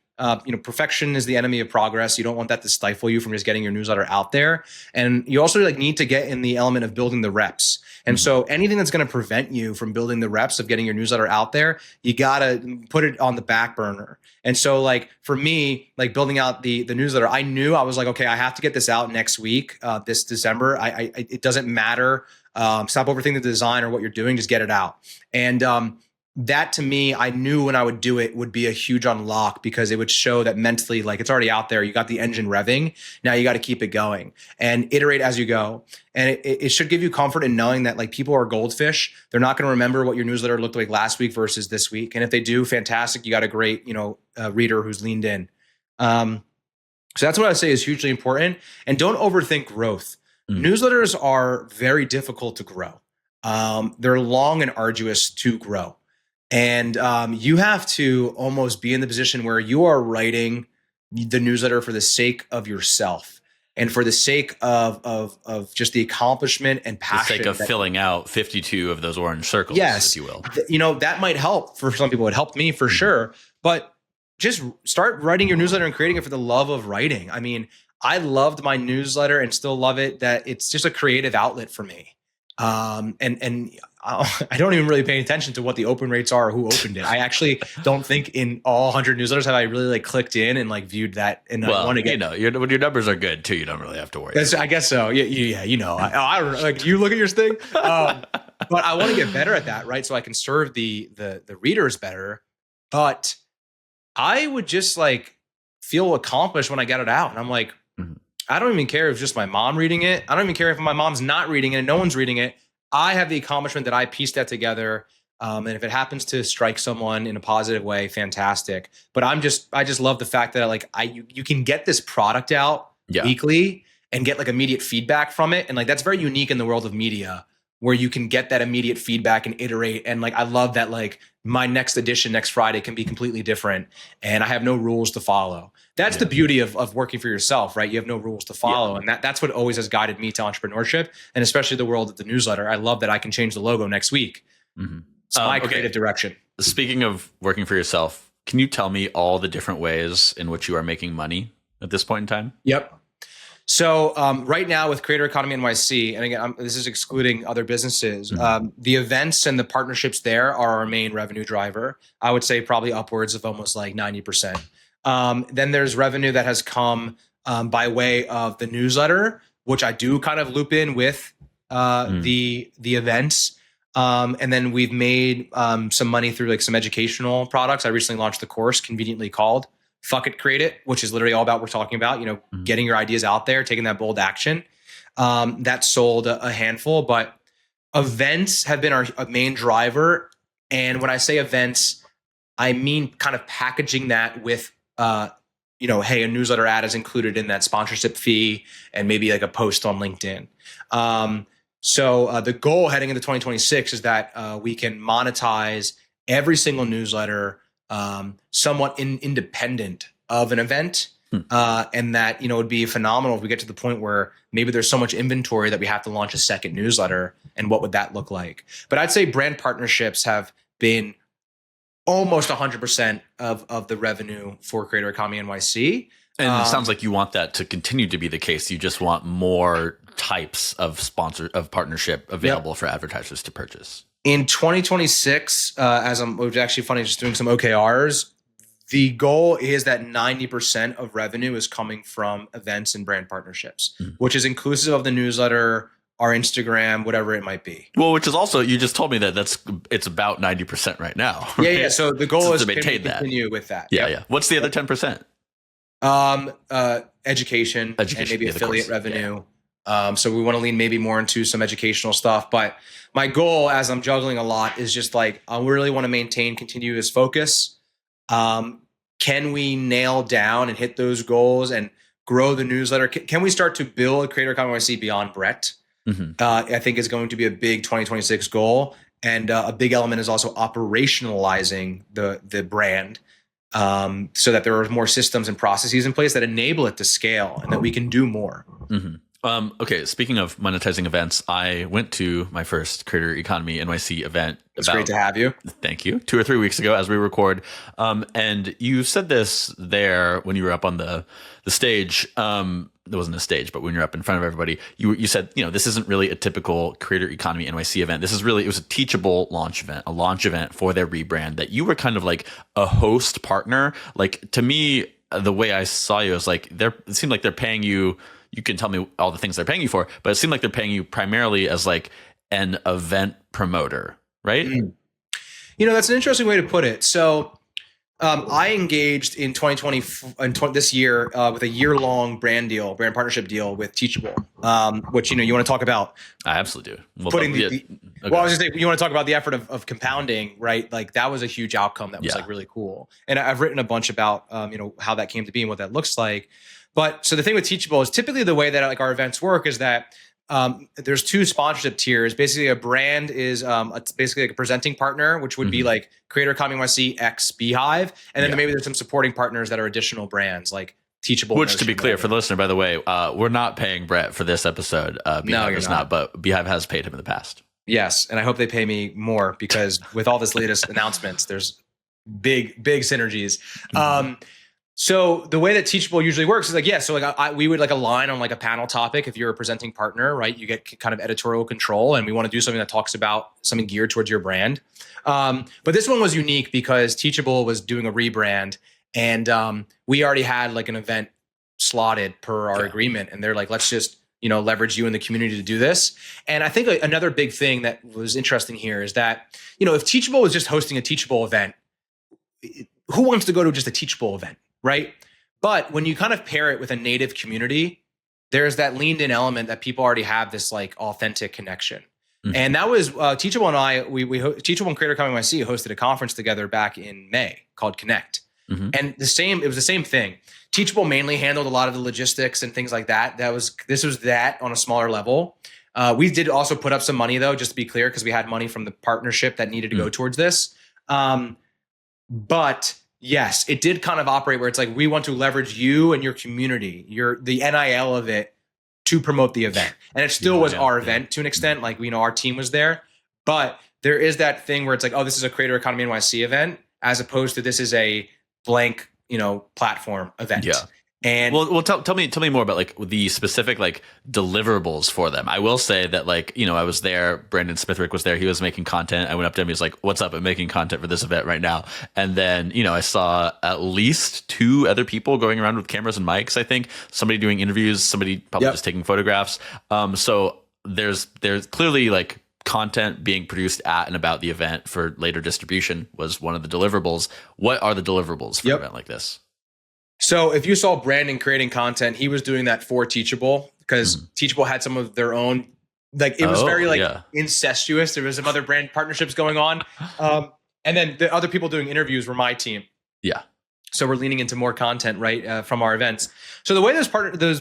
perfection is the enemy of progress. You don't want that to stifle you from just getting your newsletter out there. And you also like need to get in the element of building the reps. And so anything that's going to prevent you from building the reps of getting your newsletter out there, you got to put it on the back burner. And so like for me, like building out the newsletter, I knew I was like, okay, I have to get this out next week, this December. It doesn't matter. Stop overthinking the design or what you're doing, just get it out. And that to me, I knew when I would do it would be a huge unlock, because it would show that mentally, like it's already out there. You got the engine revving. Now you got to keep it going and iterate as you go. And it should give you comfort in knowing that like people are goldfish. They're not going to remember what your newsletter looked like last week versus this week. And if they do, fantastic. You got a great, reader who's leaned in. So that's what I would say is hugely important. And don't overthink growth. Newsletters are very difficult to grow. They're long and arduous to grow. And you have to almost be in the position where you are writing the newsletter for the sake of yourself and for the sake of just the accomplishment and passion. For the sake of filling out 52 of those orange circles, if you will. That might help for some people. It helped me for sure. But just start writing your newsletter and creating it for the love of writing. I mean, I loved my newsletter and still love it, that it's just a creative outlet for me. And I don't even really pay attention to what the open rates are or who opened it. I actually don't think in all 100 newsletters have I really like clicked in and like viewed that. And I want to get, when your numbers are good too, you don't really have to worry. I guess so. Yeah. I don't like you look at your thing, but I want to get better at that, right? So I can serve the readers better. But I would just like feel accomplished when I get it out, and I'm like, I don't even care if it's just my mom reading it. I don't even care if my mom's not reading it and no one's reading it. I have the accomplishment that I pieced that together. And if it happens to strike someone in a positive way, fantastic. But I just love the fact that like you can get this product out weekly and get like immediate feedback from it. And like, that's very unique in the world of media, where you can get that immediate feedback and iterate. And like, I love that like my next edition next Friday can be completely different and I have no rules to follow. That's the beauty of working for yourself, right? You have no rules to follow. And that's what always has guided me to entrepreneurship, and especially the world of the newsletter. I love that I can change the logo next week. It's my creative direction. Speaking of working for yourself, can you tell me all the different ways in which you are making money at this point in time? Yep. So right now with Creator Economy NYC, and again, this is excluding other businesses, the events and the partnerships there are our main revenue driver. I would say probably upwards of almost like 90%. Then there's revenue that has come by way of the newsletter, which I do kind of loop in with the events. And then we've made some money through like some educational products. I recently launched the course conveniently called Fuck It, Create It, which is literally all about what we're talking about, getting your ideas out there, taking that bold action. That sold a handful, but events have been our main driver. And when I say events, I mean kind of packaging that with, hey, a newsletter ad is included in that sponsorship fee and maybe like a post on LinkedIn. So the goal heading into 2026 is that we can monetize every single newsletter somewhat independent of an event. And that, would be phenomenal if we get to the point where maybe there's so much inventory that we have to launch a second newsletter. And what would that look like? But I'd say brand partnerships have been almost 100% of the revenue for Creator Economy NYC. And it sounds like you want that to continue to be the case. You just want more types of partnership available for advertisers to purchase. In 2026, it was actually funny just doing some OKRs. The goal is that 90% of revenue is coming from events and brand partnerships, which is inclusive of the newsletter, our Instagram, whatever it might be. Well, which is also, you just told me that it's about 90% right now. Right? Yeah. So the goal is to maintain continue with that. Yeah. What's the other 10%? Education and maybe affiliate revenue. Yeah. So we want to lean maybe more into some educational stuff. But my goal, as I'm juggling a lot, is just like, I really want to maintain continuous focus. Can we nail down and hit those goals and grow the newsletter? Can we start to build Creator Economy NYC beyond Brett? I think is going to be a big 2026 goal. And a big element is also operationalizing the brand so that there are more systems and processes in place that enable it to scale and that we can do more. Okay, speaking of monetizing events, I went to my first Creator Economy NYC event. It's great to have you. Thank you. 2 or 3 weeks ago as we record. And you said this there when you were up on the stage. There wasn't a stage, but when you're up in front of everybody, you said, this isn't really a typical Creator Economy NYC event. It was a teachable launch event, a launch event for their rebrand, that you were kind of like a host partner. Like, to me, the way I saw you is like, it seemed like they're paying you. You can tell me all the things they're paying you for, but it seemed like they're paying you primarily as like an event promoter, right? That's an interesting way to put it. So I engaged in 2020 this year with a year-long brand partnership deal with Teachable, which you want to talk about. I absolutely do. Well, I was going to say, you want to talk about the effort of compounding, right? Like, that was a huge outcome that was like really cool. And I've written a bunch about how that came to be and what that looks like. But so the thing with Teachable is typically the way that like our events work is that there's 2 sponsorship tiers. Basically, a brand is it's basically like a presenting partner, which would be like Creator Economy NYC X Beehive, and then maybe there's some supporting partners that are additional brands like Teachable. Which, to be clear for the listener, by the way, we're not paying Brett for this episode. Beehive is not, but Beehive has paid him in the past. Yes, and I hope they pay me more because with all this latest announcements, there's big synergies. So the way that Teachable usually works is like, we would like align on like a panel topic. If you're a presenting partner, right, you get kind of editorial control, and we want to do something that talks about something geared towards your brand. But this one was unique because Teachable was doing a rebrand, and we already had like an event slotted per our agreement, and they're like, let's just leverage you in the community to do this. And I think another big thing that was interesting here is that if Teachable was just hosting a Teachable event, who wants to go to just a Teachable event? Right. But when you kind of pair it with a native community, there's that leaned in element that people already have this like authentic connection. And that was Teachable and I, Teachable and Creator Economy NYC hosted a conference together back in May called Connect. And it was the same thing. Teachable mainly handled a lot of the logistics and things like that. This was that on a smaller level. We did also put up some money though, just to be clear, because we had money from the partnership that needed to go towards this. But yes, it did kind of operate where it's like, we want to leverage you and your community, the NIL of it to promote the event. And it still was our event to an extent, like, our team was there, but there is that thing where it's like, oh, this is a Creator Economy NYC event, as opposed to this is a blank, platform event. Yeah. And well, tell me more about like the specific like deliverables for them. I will say that like, I was there, Brandon Smithwick was there. He was making content. I went up to him. He was like, what's up? I'm making content for this event right now. And then, I saw at least 2 other people going around with cameras and mics. I think somebody doing interviews, somebody probably just taking photographs. So there's clearly like content being produced at and about the event for later distribution was one of the deliverables. What are the deliverables for an event like this? So if you saw Brandon creating content, he was doing that for Teachable because Teachable had some of their own, like it was very like incestuous. There was some other brand partnerships going on. And then the other people doing interviews were my team. Yeah. So we're leaning into more content, right, from our events. So the way those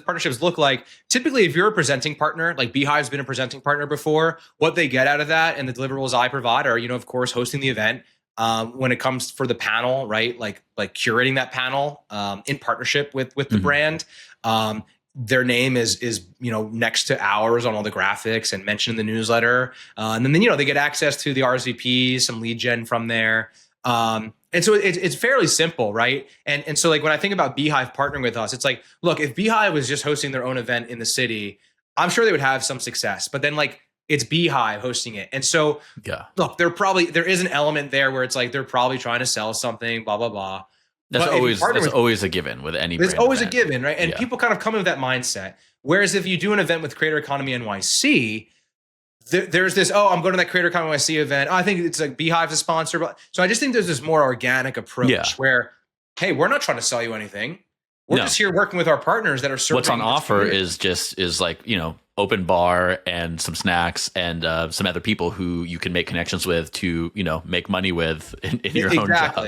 partnerships look like, typically, if you're a presenting partner, like Beehive's been a presenting partner before, what they get out of that and the deliverables I provide are, of course, hosting the event. When it comes for the panel, right, like curating that panel in partnership with the brand. Their name is next to ours on all the graphics and mentioned in the newsletter. And then they get access to the RSVPs, some lead gen from there. And so it's fairly simple, right? And so like when I think about Beehive partnering with us, it's like, look, if Beehive was just hosting their own event in the city, I'm sure they would have some success. But then like it's Beehive hosting it. And so look, there is an element there where it's like they're probably trying to sell something, blah, blah, blah. That's always a given with any brand. It's always event. a given, right? And people kind of come with that mindset. Whereas if you do an event with Creator Economy NYC, there's this, I'm going to that Creator Economy NYC event. I think it's like Beehive's a sponsor. But so I just think there's this more organic approach where, hey, we're not trying to sell you anything. We're just here working with our partners that are serving. What's on offer is like, open bar and some snacks and some other people who you can make connections with to, make money with in your own job.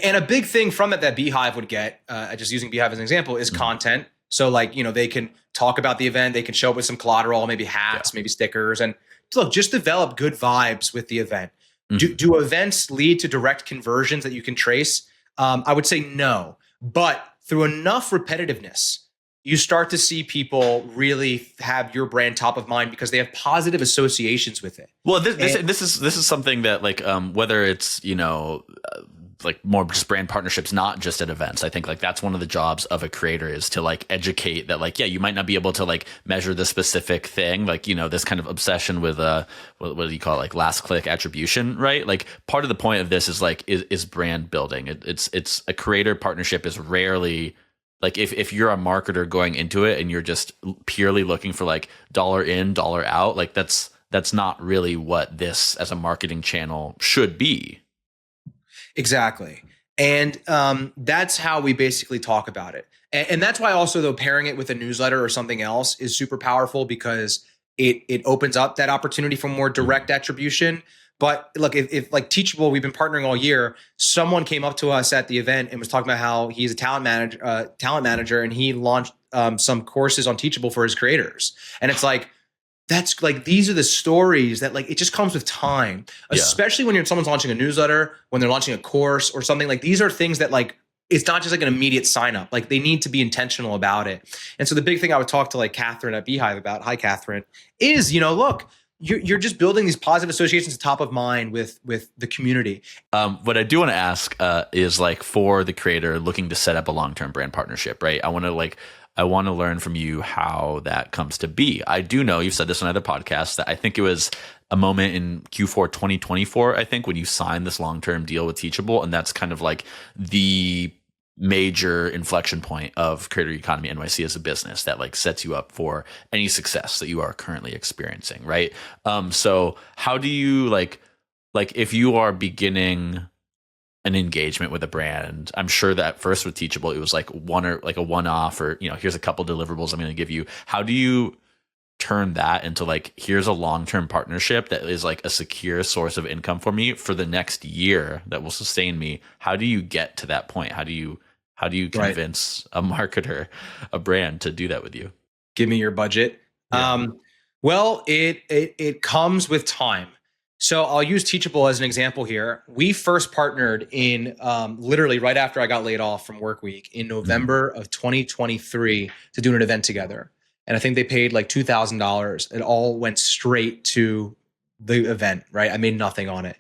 And a big thing from that Beehive would get, just using Beehive as an example, is content. So like, they can talk about the event, they can show up with some collateral, maybe hats, maybe stickers, and look, just develop good vibes with the event. Do events lead to direct conversions that you can trace? I would say no, but through enough repetitiveness, you start to see people really have your brand top of mind because they have positive associations with it. Well, this is something that like whether it's like more just brand partnerships, not just at events. I think like that's one of the jobs of a creator is to like educate that like, you might not be able to like measure the specific thing, like, this kind of obsession with what do you call it? Like last click attribution, right? Like part of the point of this is like, is brand building. It's a creator partnership is rarely like if you're a marketer going into it and you're just purely looking for like dollar in, dollar out, like that's not really what this as a marketing channel should be. Exactly. And that's how we basically talk about it. And that's why also though pairing it with a newsletter or something else is super powerful because it opens up that opportunity for more direct attribution. But look, if like Teachable, we've been partnering all year, someone came up to us at the event and was talking about how he's a talent manager and he launched some courses on Teachable for his creators. And it's like, that's like, these are the stories that like, it just comes with time, especially when someone's launching a newsletter, when they're launching a course or something. Like these are things that like, it's not just like an immediate sign up. Like they need to be intentional about it. And so the big thing I would talk to like Catherine at Beehive about, hi Catherine, is, look, you're just building these positive associations top of mind with the community. What I do want to ask is like for the creator looking to set up a long-term brand partnership, right? I want to learn from you how that comes to be. I do know you've said this on other podcasts that I think it was a moment in Q4 2024, I think, when you signed this long-term deal with Teachable. And that's kind of like the major inflection point of Creator Economy NYC as a business that like sets you up for any success that you are currently experiencing, right? So how do you like if you are beginning an engagement with a brand, I'm sure that first with Teachable, it was like a one-off or, here's a couple deliverables I'm going to give you. How do you turn that into like, here's a long-term partnership that is like a secure source of income for me for the next year that will sustain me? How do you get to that point? How do you convince a marketer, a brand to do that with you? Give me your budget. Yeah. Well, it comes with time. So I'll use Teachable as an example here. We first partnered in literally right after I got laid off from Work Week in November of 2023 to do an event together. And I think they paid like $2,000. It all went straight to the event, right? I made nothing on it.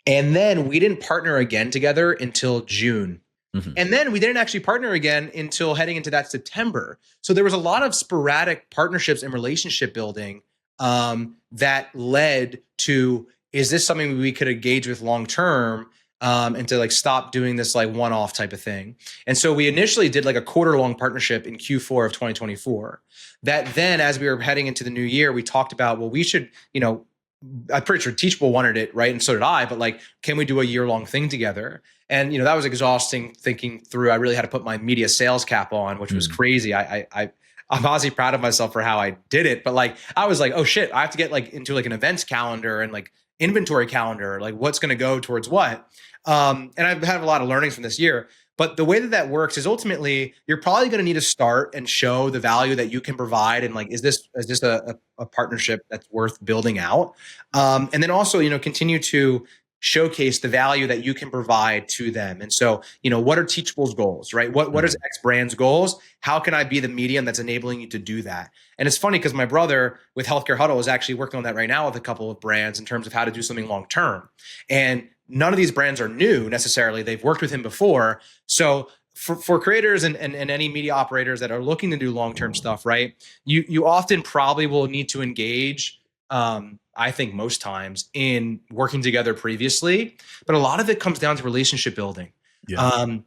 And then we didn't partner again together until June. Mm-hmm. And then we didn't actually partner again until heading into that September. So there was a lot of sporadic partnerships and relationship building that led to, is this something we could engage with long-term and to like stop doing this like one-off type of thing? And so we initially did like a quarter-long partnership in Q4 of 2024 that then as we were heading into the new year, we talked about, well, we should, I'm pretty sure Teachable wanted it, right? And so did I, but like, can we do a year-long thing together? And, that was exhausting thinking through. I really had to put my media sales cap on, which was crazy. I'm honestly proud of myself for how I did it, but like, I was like, oh shit, I have to get like into like an events calendar and like inventory calendar, like what's going to go towards what. And I've had a lot of learnings from this year. But the way that works is ultimately you're probably going to need to start and show the value that you can provide, and like is this a partnership that's worth building out, and then also continue to showcase the value that you can provide to them. And so, what are Teachable's goals, right? What is X brand's goals? How can I be the medium that's enabling you to do that? And it's funny because my brother with Healthcare Huddle is actually working on that right now with a couple of brands in terms of how to do something long term. And none of these brands are new necessarily. They've worked with him before. So for creators and any media operators that are looking to do long-term stuff, right? You often probably will need to engage, I think most times, in working together previously, but a lot of it comes down to relationship building. Yeah.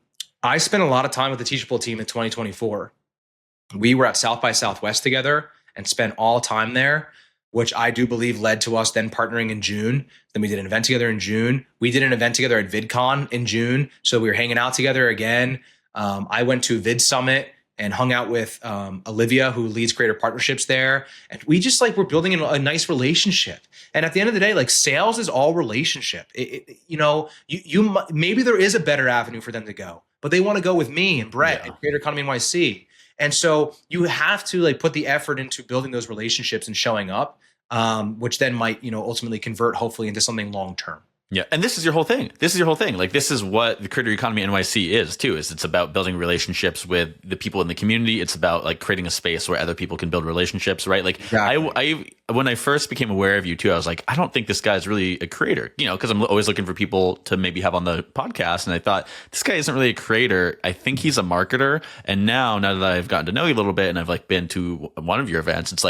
I spent a lot of time with the Teachable team in 2024. We were at South by Southwest together and spent all time there, which I do believe led to us then partnering in June. Then we did an event together in June. We did an event together at VidCon in June. So we were hanging out together again. I went to Vid Summit and hung out with Olivia, who leads creator partnerships there. And we just we're building a nice relationship. And at the end of the day, sales is all relationship. Maybe there is a better avenue for them to go, but they want to go with me and Brett and Creator Economy NYC. And so you have to put the effort into building those relationships and showing up, which then might, ultimately convert hopefully into something long-term. Yeah. And this is your whole thing. This is what the Creator Economy NYC is too, is it's about building relationships with the people in the community. It's about creating a space where other people can build relationships, right? Exactly. I when I first became aware of you too, I was like, I don't think this guy's really a creator, because I'm always looking for people to maybe have on the podcast. And I thought, this guy isn't really a creator. I think he's a marketer. And now that I've gotten to know you a little bit and I've been to one of your events, it's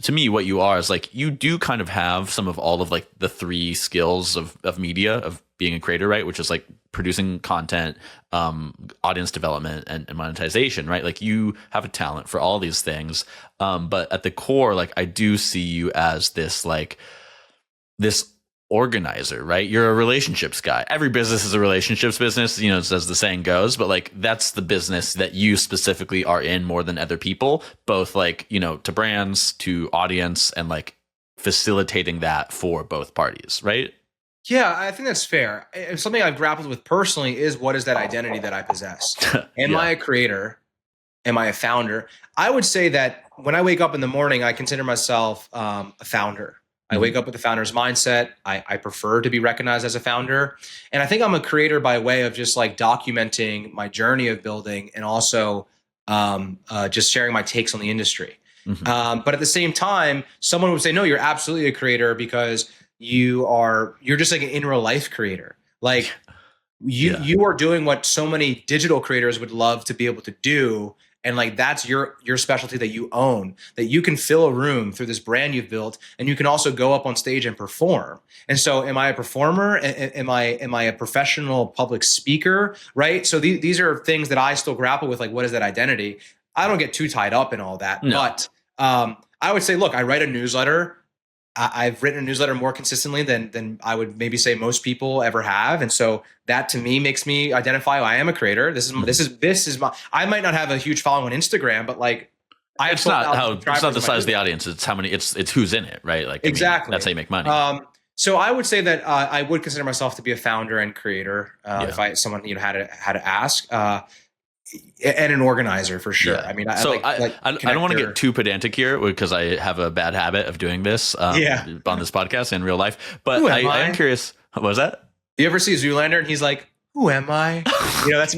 to me, what you are is you do kind of have some of all of the three skills of media, of being a creator, right? Which is producing content, audience development, and monetization, right? You have a talent for all these things. But at the core, I do see you as this organizer, right? You're a relationships guy. Every business is a relationships business, as the saying goes, but that's the business that you specifically are in more than other people, both to brands, to audience, and facilitating that for both parties, right? Yeah, I think that's fair. Something I've grappled with personally is, what is that identity that I possess? Am I a creator? Am I a founder? I would say that when I wake up in the morning, I consider myself a founder. I wake up with the founder's mindset. I prefer to be recognized as a founder. And I think I'm a creator by way of just documenting my journey of building, and also just sharing my takes on the industry. Mm-hmm. But at the same time, someone would say, no, you're absolutely a creator because you're just an in real life creator. You are doing what so many digital creators would love to be able to do. And that's your specialty that you own, that you can fill a room through this brand you've built, and you can also go up on stage and perform. And so, am I a performer? Am I a professional public speaker? Right. So these are things that I still grapple with. What is that identity? I don't get too tied up in all that, but I would say, look, I write a newsletter. I've written a newsletter more consistently than I would maybe say most people ever have. And so that to me makes me identify, I am a creator. This is my, I might not have a huge following on Instagram, but it's not the size of the audience. It's how many, it's who's in it, right? Exactly. That's how you make money. So I would say that I would consider myself to be a founder and creator. If someone had to ask, and an organizer for sure. Yeah. I mean, I don't want to get too pedantic here because I have a bad habit of doing this on this podcast and real life. But I am curious. What was that? You ever see Zoolander and he's like, "Who am I?"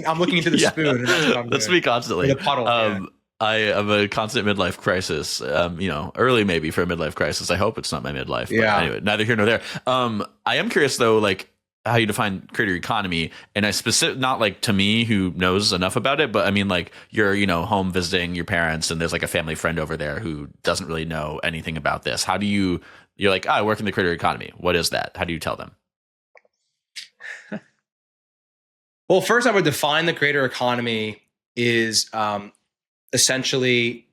I'm looking into the spoon. And that's what I'm that's doing. Me constantly. The puddle. I am a constant midlife crisis. Early maybe for a midlife crisis. I hope it's not my midlife. Yeah. But anyway, neither here nor there. I am curious though, how you define creator economy, and I not to me who knows enough about it, but I mean you're home visiting your parents and there's a family friend over there who doesn't really know anything about this. How do you're I work in the creator economy. What is that? How do you tell them? Well, first I would define the creator economy is essentially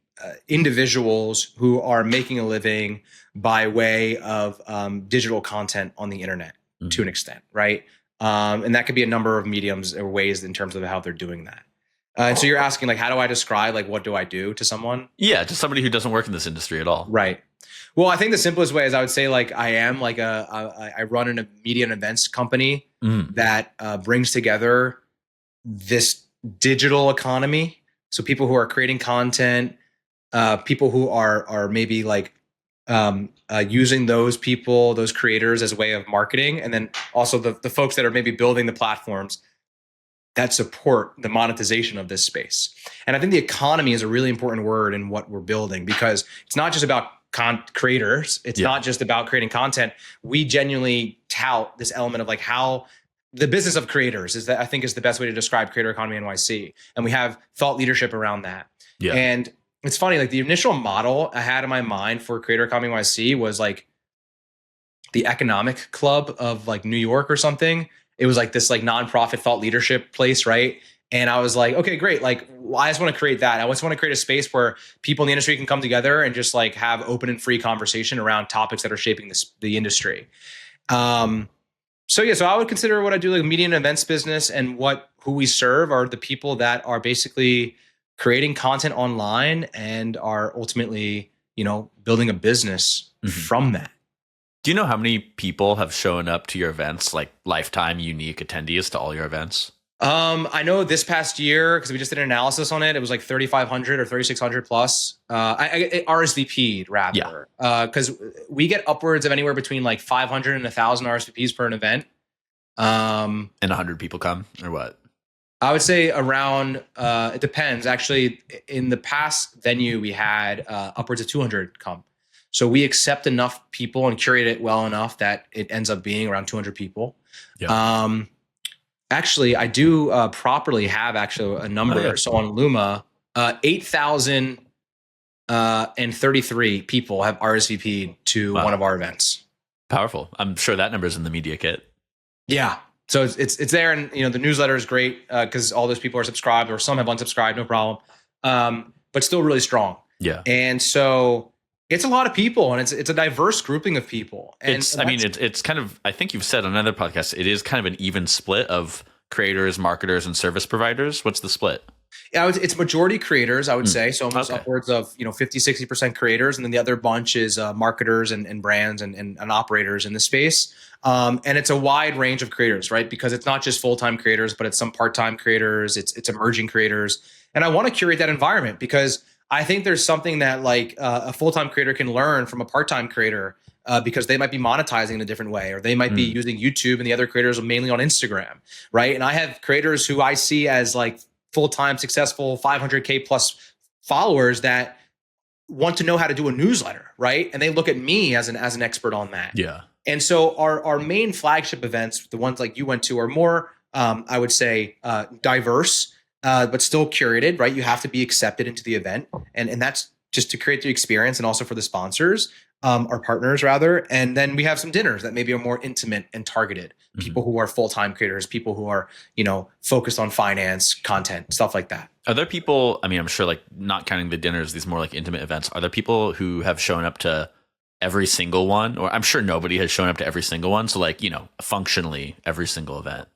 individuals who are making a living by way of digital content on the internet. To an extent, right? And that could be a number of mediums or ways in terms of how they're doing that. And so you're asking how do I describe what do I do to someone? Yeah, to somebody who doesn't work in this industry at all. Right. Well, I think the simplest way is I would say like I am like I run a media and events company that brings together this digital economy. So people who are creating content, people who are maybe like using those people, those creators as a way of marketing, and then also the folks that are maybe building the platforms that support the monetization of this space. And I think the economy is a really important word in what we're building, because it's not just about creators. It's not just about creating content. We genuinely tout this element of like how the business of creators is, that I think is the best way to describe Creator Economy NYC. And we have thought leadership around that. Yeah. And it's funny, like the initial model I had in my mind for Creator Economy NYC was like the economic club of like New York or something. It was like this like nonprofit thought leadership place, right? And I was like, okay, great. Like, I just want to create that. I just want to create a space where people in the industry can come together and just like have open and free conversation around topics that are shaping the industry. So I would consider what I do like media and events business, and who we serve are the people that are basically creating content online and are ultimately, building a business from that. Do you know how many people have shown up to your events, like lifetime unique attendees to all your events? I know this past year, because we just did an analysis on it, it was like 3,500 or 3,600 plus. I RSVP'd rather, because we get upwards of anywhere between like 500 and 1,000 RSVPs per an event. And 100 people come, or what? I would say around, it depends. Actually, in the past venue, we had upwards of 200 come. So we accept enough people and curate it well enough that it ends up being around 200 people. Yeah. Actually, I do properly have a number. Oh, yeah. So on Luma, 8,033 people have RSVP'd to one of our events. Powerful. I'm sure that number's in the media kit. Yeah. So it's there, and the newsletter is great because all those people are subscribed, or some have unsubscribed, no problem. But still really strong. Yeah. And so it's a lot of people, and it's a diverse grouping of people. And it's kind of, I think you've said on another podcast, it is kind of an even split of creators, marketers, and service providers. What's the split? Yeah, it's majority creators, I would say. So almost upwards of 50-60% creators, and then the other bunch is marketers and brands and operators in the space. And it's a wide range of creators, right? Because it's not just full-time creators, but it's some part-time creators, it's emerging creators. And I want to curate that environment, because I think there's something that like a full-time creator can learn from a part-time creator, because they might be monetizing in a different way, or they might be using YouTube, and the other creators are mainly on Instagram, right? And I have creators who I see as like full-time successful 500K plus followers that want to know how to do a newsletter, right? And they look at me as an expert on that. Yeah. And so our main flagship events, the ones like you went to, are more, I would say, diverse, but still curated, right? You have to be accepted into the event. And that's just to create the experience, and also for the sponsors, our partners rather. And then we have some dinners that maybe are more intimate and targeted. People who are full-time creators, people who are, focused on finance, content, stuff like that. Are there people, I'm sure, like, not counting the dinners, these more like intimate events, are there people who have shown up to every single one? Or I'm sure nobody has shown up to every single one. So like, functionally every single event.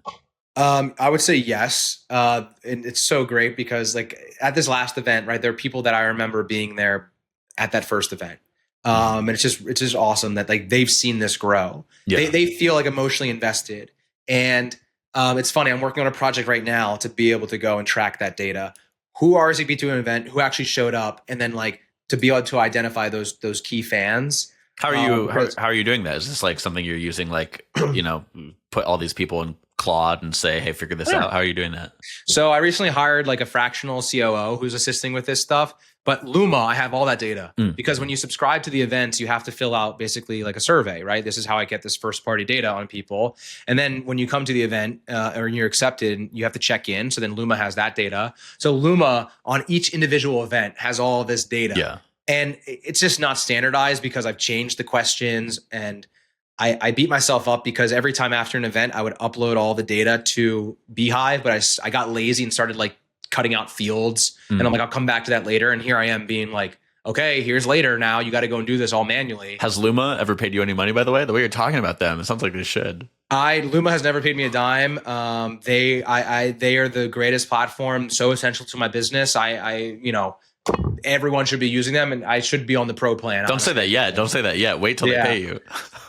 I would say yes. And it's so great because like at this last event, right, there are people that I remember being there at that first event. And it's just awesome that like they've seen this grow. Yeah. They feel like emotionally invested. And it's funny, I'm working on a project right now to be able to go and track that data. Who RSVP'd to an event, who actually showed up, and then like to be able to identify those key fans. How are you doing that? Is this like something you're using, like, put all these people in Claude and say, hey, figure this out? How are you doing that? So I recently hired like a fractional COO who's assisting with this stuff. But Luma, I have all that data because when you subscribe to the events, you have to fill out basically like a survey, right? This is how I get this first party data on people. And then when you come to the event or you're accepted, you have to check in. So then Luma has that data. So Luma on each individual event has all of this data. Yeah. And it's just not standardized because I've changed the questions, and I beat myself up because every time after an event, I would upload all the data to Beehive, but I got lazy and started like cutting out fields. And I'm like, I'll come back to that later. And here I am being like, okay, here's later. Now you got to go and do this all manually. Has Luma ever paid you any money, by the way? The way you're talking about them, it sounds like they should. Luma has never paid me a dime. They are the greatest platform, so essential to my business. everyone should be using them, and I should be on the pro plan. Don't say that yet. Don't say that yet. Wait till they pay you.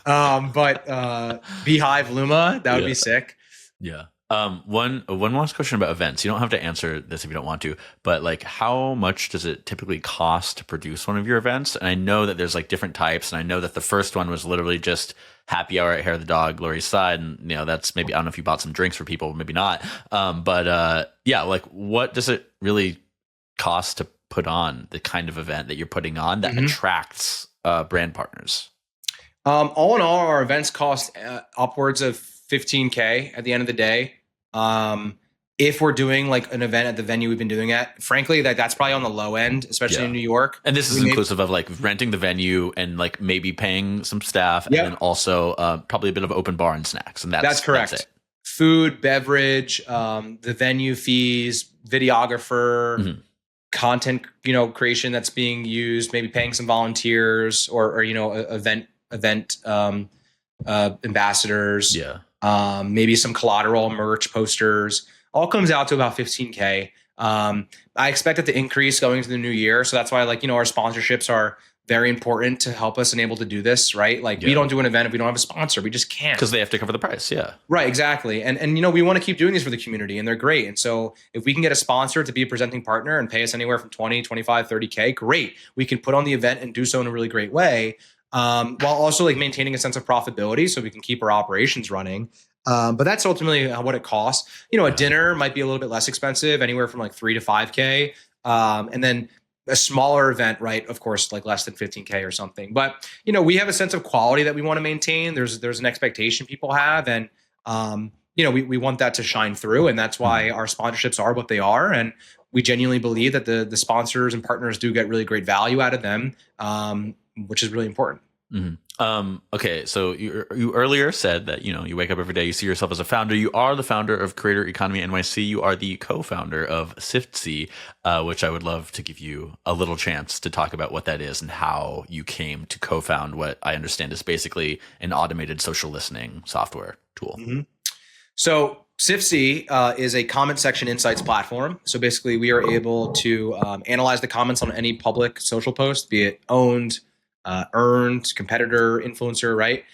But Beehive Luma, that would be sick. Yeah. One last question about events. You don't have to answer this if you don't want to, but like, how much does it typically cost to produce one of your events? And I know that there's like different types, and I know that the first one was literally just happy hour at Hair of the Dog, Lori's Side, and that's maybe, I don't know if you bought some drinks for people, maybe not. But like, what does it really cost to put on the kind of event that you're putting on that attracts brand partners? All in all, our events cost upwards of $15K at the end of the day. If we're doing like an event at the venue we've been doing at, frankly, that's probably on the low end, especially in New York. And this is inclusive of like renting the venue and like maybe paying some staff, and then also probably a bit of open bar and snacks. And that's correct. That's it. Food, beverage, the venue fees, videographer, content, creation that's being used, maybe paying some volunteers or event ambassadors. Maybe some collateral, merch, posters, all comes out to about $15K. I expect it to increase going into the new year. So that's why our sponsorships are very important to help us enable to do this, right? Like we don't do an event if we don't have a sponsor. We just can't. Because they have to cover the price. Yeah. Right, exactly. And we want to keep doing this for the community, and they're great. And so if we can get a sponsor to be a presenting partner and pay us anywhere from 20, 25, 30K, great. We can put on the event and do so in a really great way. While also like maintaining a sense of profitability so we can keep our operations running. But that's ultimately what it costs. A dinner might be a little bit less expensive, anywhere from like 3 to 5K. And then a smaller event, right? Of course, like less than 15K or something. But, we have a sense of quality that we want to maintain. There's an expectation people have. And, we want that to shine through. And that's why our sponsorships are what they are. And we genuinely believe that the sponsors and partners do get really great value out of them, which is really important. Okay, so you earlier said that you wake up every day, you see yourself as a founder. You are the founder of Creator Economy NYC. You are the co-founder of Zierer, which I would love to give you a little chance to talk about what that is and how you came to co-found what I understand is basically an automated social listening software tool. So Zierer is a comment section insights platform. So basically, we are able to analyze the comments on any public social post, be it owned, earned, competitor, influencer, right?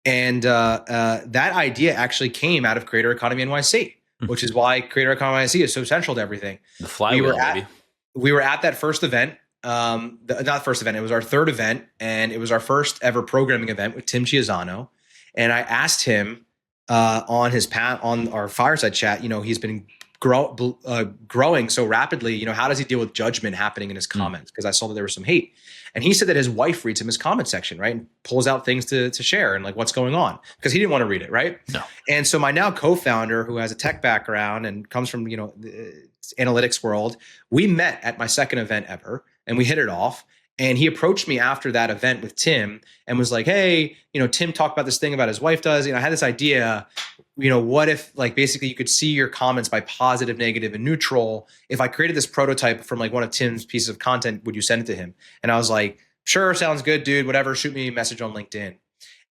That idea actually came out of Creator Economy NYC, which is why Creator Economy NYC is so central to everything. The flywheel, we were at that first event. Not first event, it was our third event, and it was our first ever programming event with Tim Chiazzano. And I asked him on our fireside chat, he's been growing so rapidly, how does he deal with judgment happening in his comments? Because I saw that there was some hate. And he said that his wife reads him his comment section, right? And pulls out things to share and like what's going on, because he didn't want to read it, right? No. And so my now co-founder, who has a tech background and comes from, the analytics world, we met at my second event ever, and we hit it off. And he approached me after that event with Tim and was like, hey, Tim talked about this thing about his wife does. I had this idea, what if like basically you could see your comments by positive, negative, and neutral. If I created this prototype from like one of Tim's pieces of content, would you send it to him? And I was like, sure, sounds good, dude, whatever. Shoot me a message on LinkedIn.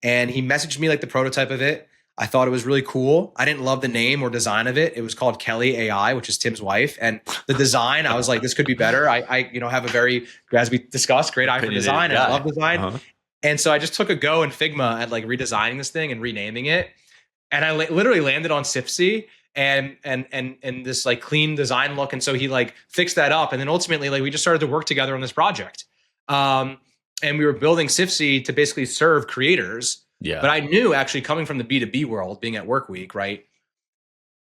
And he messaged me like the prototype of it. I thought it was really cool. I didn't love the name or design of it. It was called Kelly AI, which is Tim's wife. And the design, I was like, this could be better. I have a very, as we discussed, great eye for design. And I love design. And so I just took a go in Figma at like redesigning this thing and renaming it. And I literally landed on Zierer and this like clean design look. And so he like fixed that up. And then ultimately, like we just started to work together on this project. And we were building Zierer to basically serve creators. Yeah. But I knew, actually, coming from the B2B world, being at Work Week, right?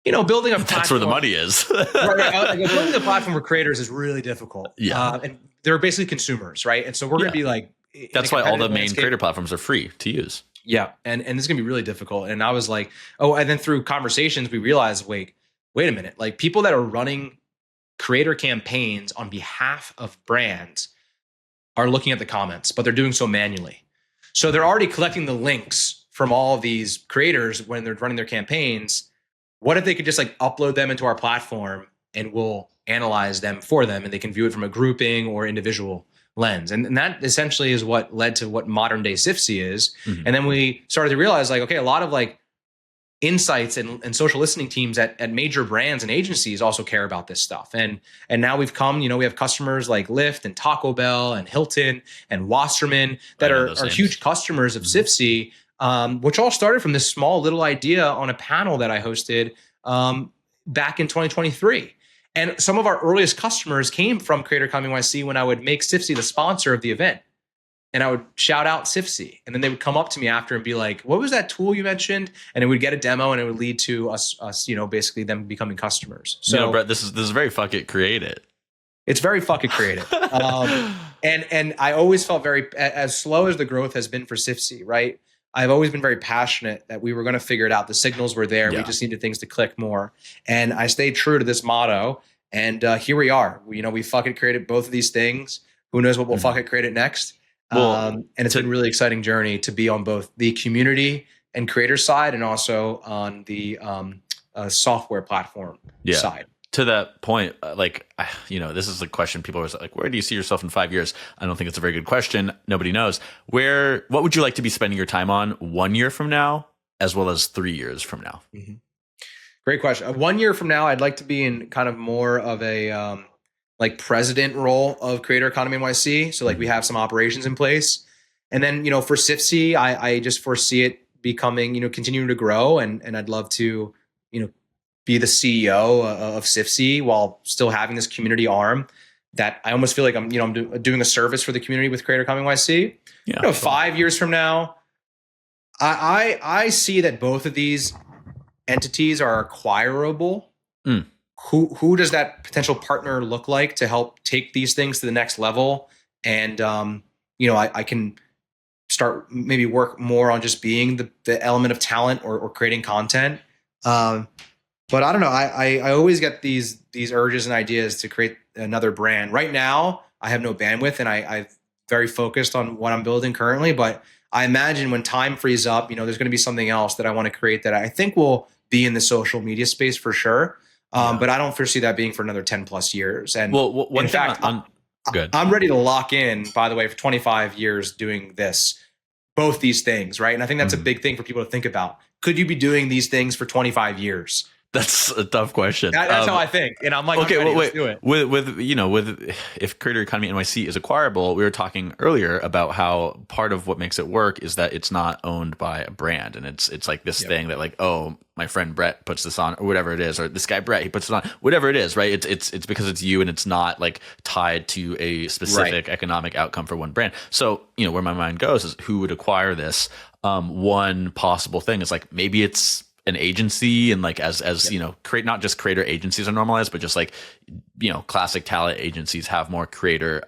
Building a platform. That's where the money is. right. Building a platform for creators is really difficult. Yeah. And they're basically consumers, right? And so we're going to be like, that's why all the main creator platforms are free to use. Yeah. And this is going to be really difficult. And I was like, and then through conversations, we realized, wait a minute. Like people that are running creator campaigns on behalf of brands are looking at the comments, but they're doing so manually. So they're already collecting the links from all of these creators when they're running their campaigns. What if they could just like upload them into our platform and we'll analyze them for them, and they can view it from a grouping or individual lens? And that essentially is what led to what modern day Zierer is. And then we started to realize like, okay, a lot of like insights and social listening teams at major brands and agencies also care about this stuff. And now we've come, we have customers like Lyft and Taco Bell and Hilton and Wasserman that are huge customers of Zipsy, which all started from this small little idea on a panel that I hosted back in 2023. And some of our earliest customers came from Creator Economy NYC when I would make Zipsy the sponsor of the event. And I would shout out Zipsy. And then they would come up to me after and be like, what was that tool you mentioned? And it would get a demo and it would lead to us basically them becoming customers. So Brett, this is very fuck it, create it. It's very fucking creative. And I always felt very, as slow as the growth has been for Zipsy, right? I've always been very passionate that we were going to figure it out. The signals were there. Yeah. We just needed things to click more. And I stayed true to this motto. And here we are. We fucking created both of these things. Who knows what we'll fucking create it next? And it's been a really exciting journey to be on both the community and creator side and also on the software platform side. To that point, this is a question people are like, where do you see yourself in 5 years? I don't think it's a very good question. Nobody knows. What would you like to be spending your time on 1 year from now, as well as 3 years from now? Mm-hmm. Great question. 1 year from now, I'd like to be in kind of more of a president role of Creator Economy NYC. So we have some operations in place. And then, for Zipsy, I just foresee it becoming, continuing to grow. And I'd love to, be the CEO of Zipsy while still having this community arm that I almost feel like I'm doing a service for the community with Creator Economy NYC. Yeah, 5 years from now, I see that both of these entities are acquirable. Who does that potential partner look like to help take these things to the next level? And, I can start maybe work more on just being the element of talent or creating content. But I don't know. I always get these urges and ideas to create another brand. Right now, I have no bandwidth and I'm very focused on what I'm building currently. But I imagine when time frees up, there's going to be something else that I want to create that I think will be in the social media space for sure. But I don't foresee that being for another 10 plus years. And in fact, I'm ready to lock in, by the way, for 25 years doing both these things, right? And I think that's a big thing for people to think about. Could you be doing these things for 25 years? That's a tough question. That's how I think. And I'm like, okay, let's do it. With if Creator Economy NYC is acquirable, we were talking earlier about how part of what makes it work is that it's not owned by a brand. And it's like this thing that my friend Brett puts this on or whatever it is, or this guy Brett, he puts it on, whatever it is, right? It's because it's you and it's not tied to a specific economic outcome for one brand. So, where my mind goes is who would acquire this? One possible thing is maybe it's an agency and create, not just creator agencies are normalized, but just classic talent agencies have more creator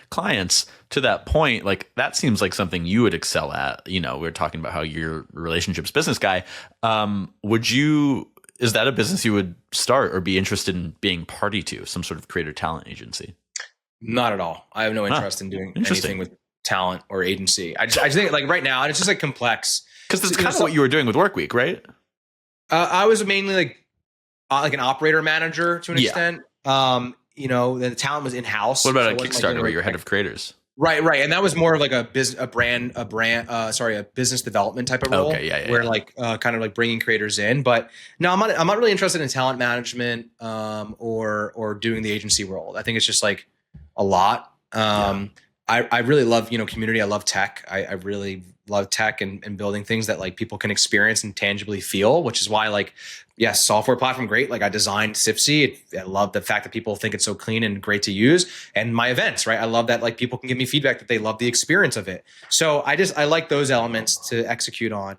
clients. To that point, that seems like something you would excel at. We're talking about how you're a relationships business guy. Is that a business you would start or be interested in being party to, some sort of creator talent agency? Not at all. I have no interest in doing anything with talent or agency. I just think right now it's just complex. Because that's kind of what you were doing with Workweek, right? I was mainly an operator manager to an extent. The talent was in house. What about a Kickstarter where you're head of creators? Right. And that was more of a business development type of role. Okay, yeah. Where kind of bringing creators in. But no, I'm not really interested in talent management or doing the agency role. I think it's just a lot. I really love, community. I love tech. I really love tech and building things that people can experience and tangibly feel, which is why software platform, great. I designed Zipsy. I love the fact that people think it's so clean and great to use. And my events, right? I love that people can give me feedback that they love the experience of it. So I like those elements to execute on.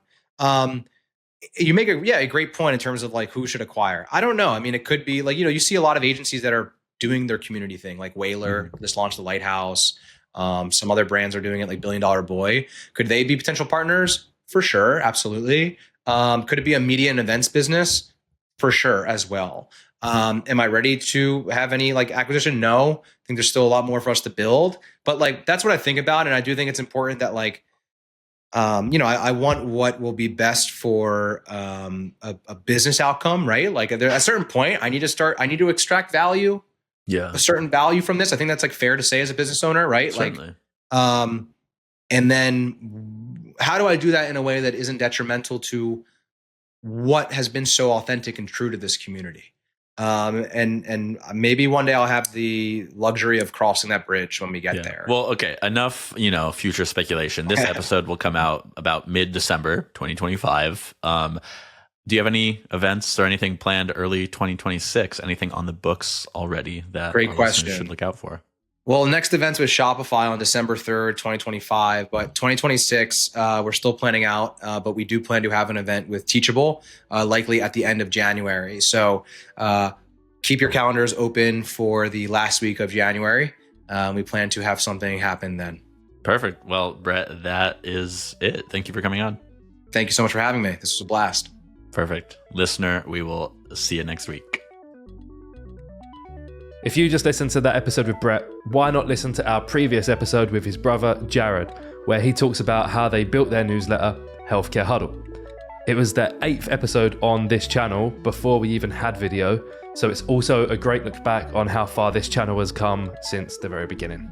You make a great point in terms of who should acquire. I don't know. I mean, it could be you see a lot of agencies that are doing their community thing, Whaler just launched the Lighthouse. Some other brands are doing it, $1 Billion Boy. Could they be potential partners? For sure. Absolutely. Could it be a media and events business? For sure as well. Am I ready to have any acquisition? No. I think there's still a lot more for us to build, but that's what I think about. And I do think it's important that I want what will be best for a business outcome, right? At a certain point, I need to extract value. Yeah, a certain value from this. I think that's fair to say as a business owner, right? Certainly. And then how do I do that in a way that isn't detrimental to what has been so authentic and true to this community. And maybe one day I'll have the luxury of crossing that bridge when we get there. Well, okay, enough, future speculation. This episode will come out about mid-December 2025. Do you have any events or anything planned early 2026? Anything on the books already that Great our question. listeners should look out for? Well, next event's with Shopify on December 3rd, 2025, but 2026, we're still planning out, but we do plan to have an event with Teachable, likely at the end of January. So keep your calendars open for the last week of January. We plan to have something happen then. Perfect. Well, Brett, that is it. Thank you for coming on. Thank you so much for having me. This was a blast. Perfect. Listener, we will see you next week. If you just listened to that episode with Brett, why not listen to our previous episode with his brother, Jared, where he talks about how they built their newsletter, Healthcare Huddle. It was their 8th episode on this channel before we even had video, so it's also a great look back on how far this channel has come since the very beginning.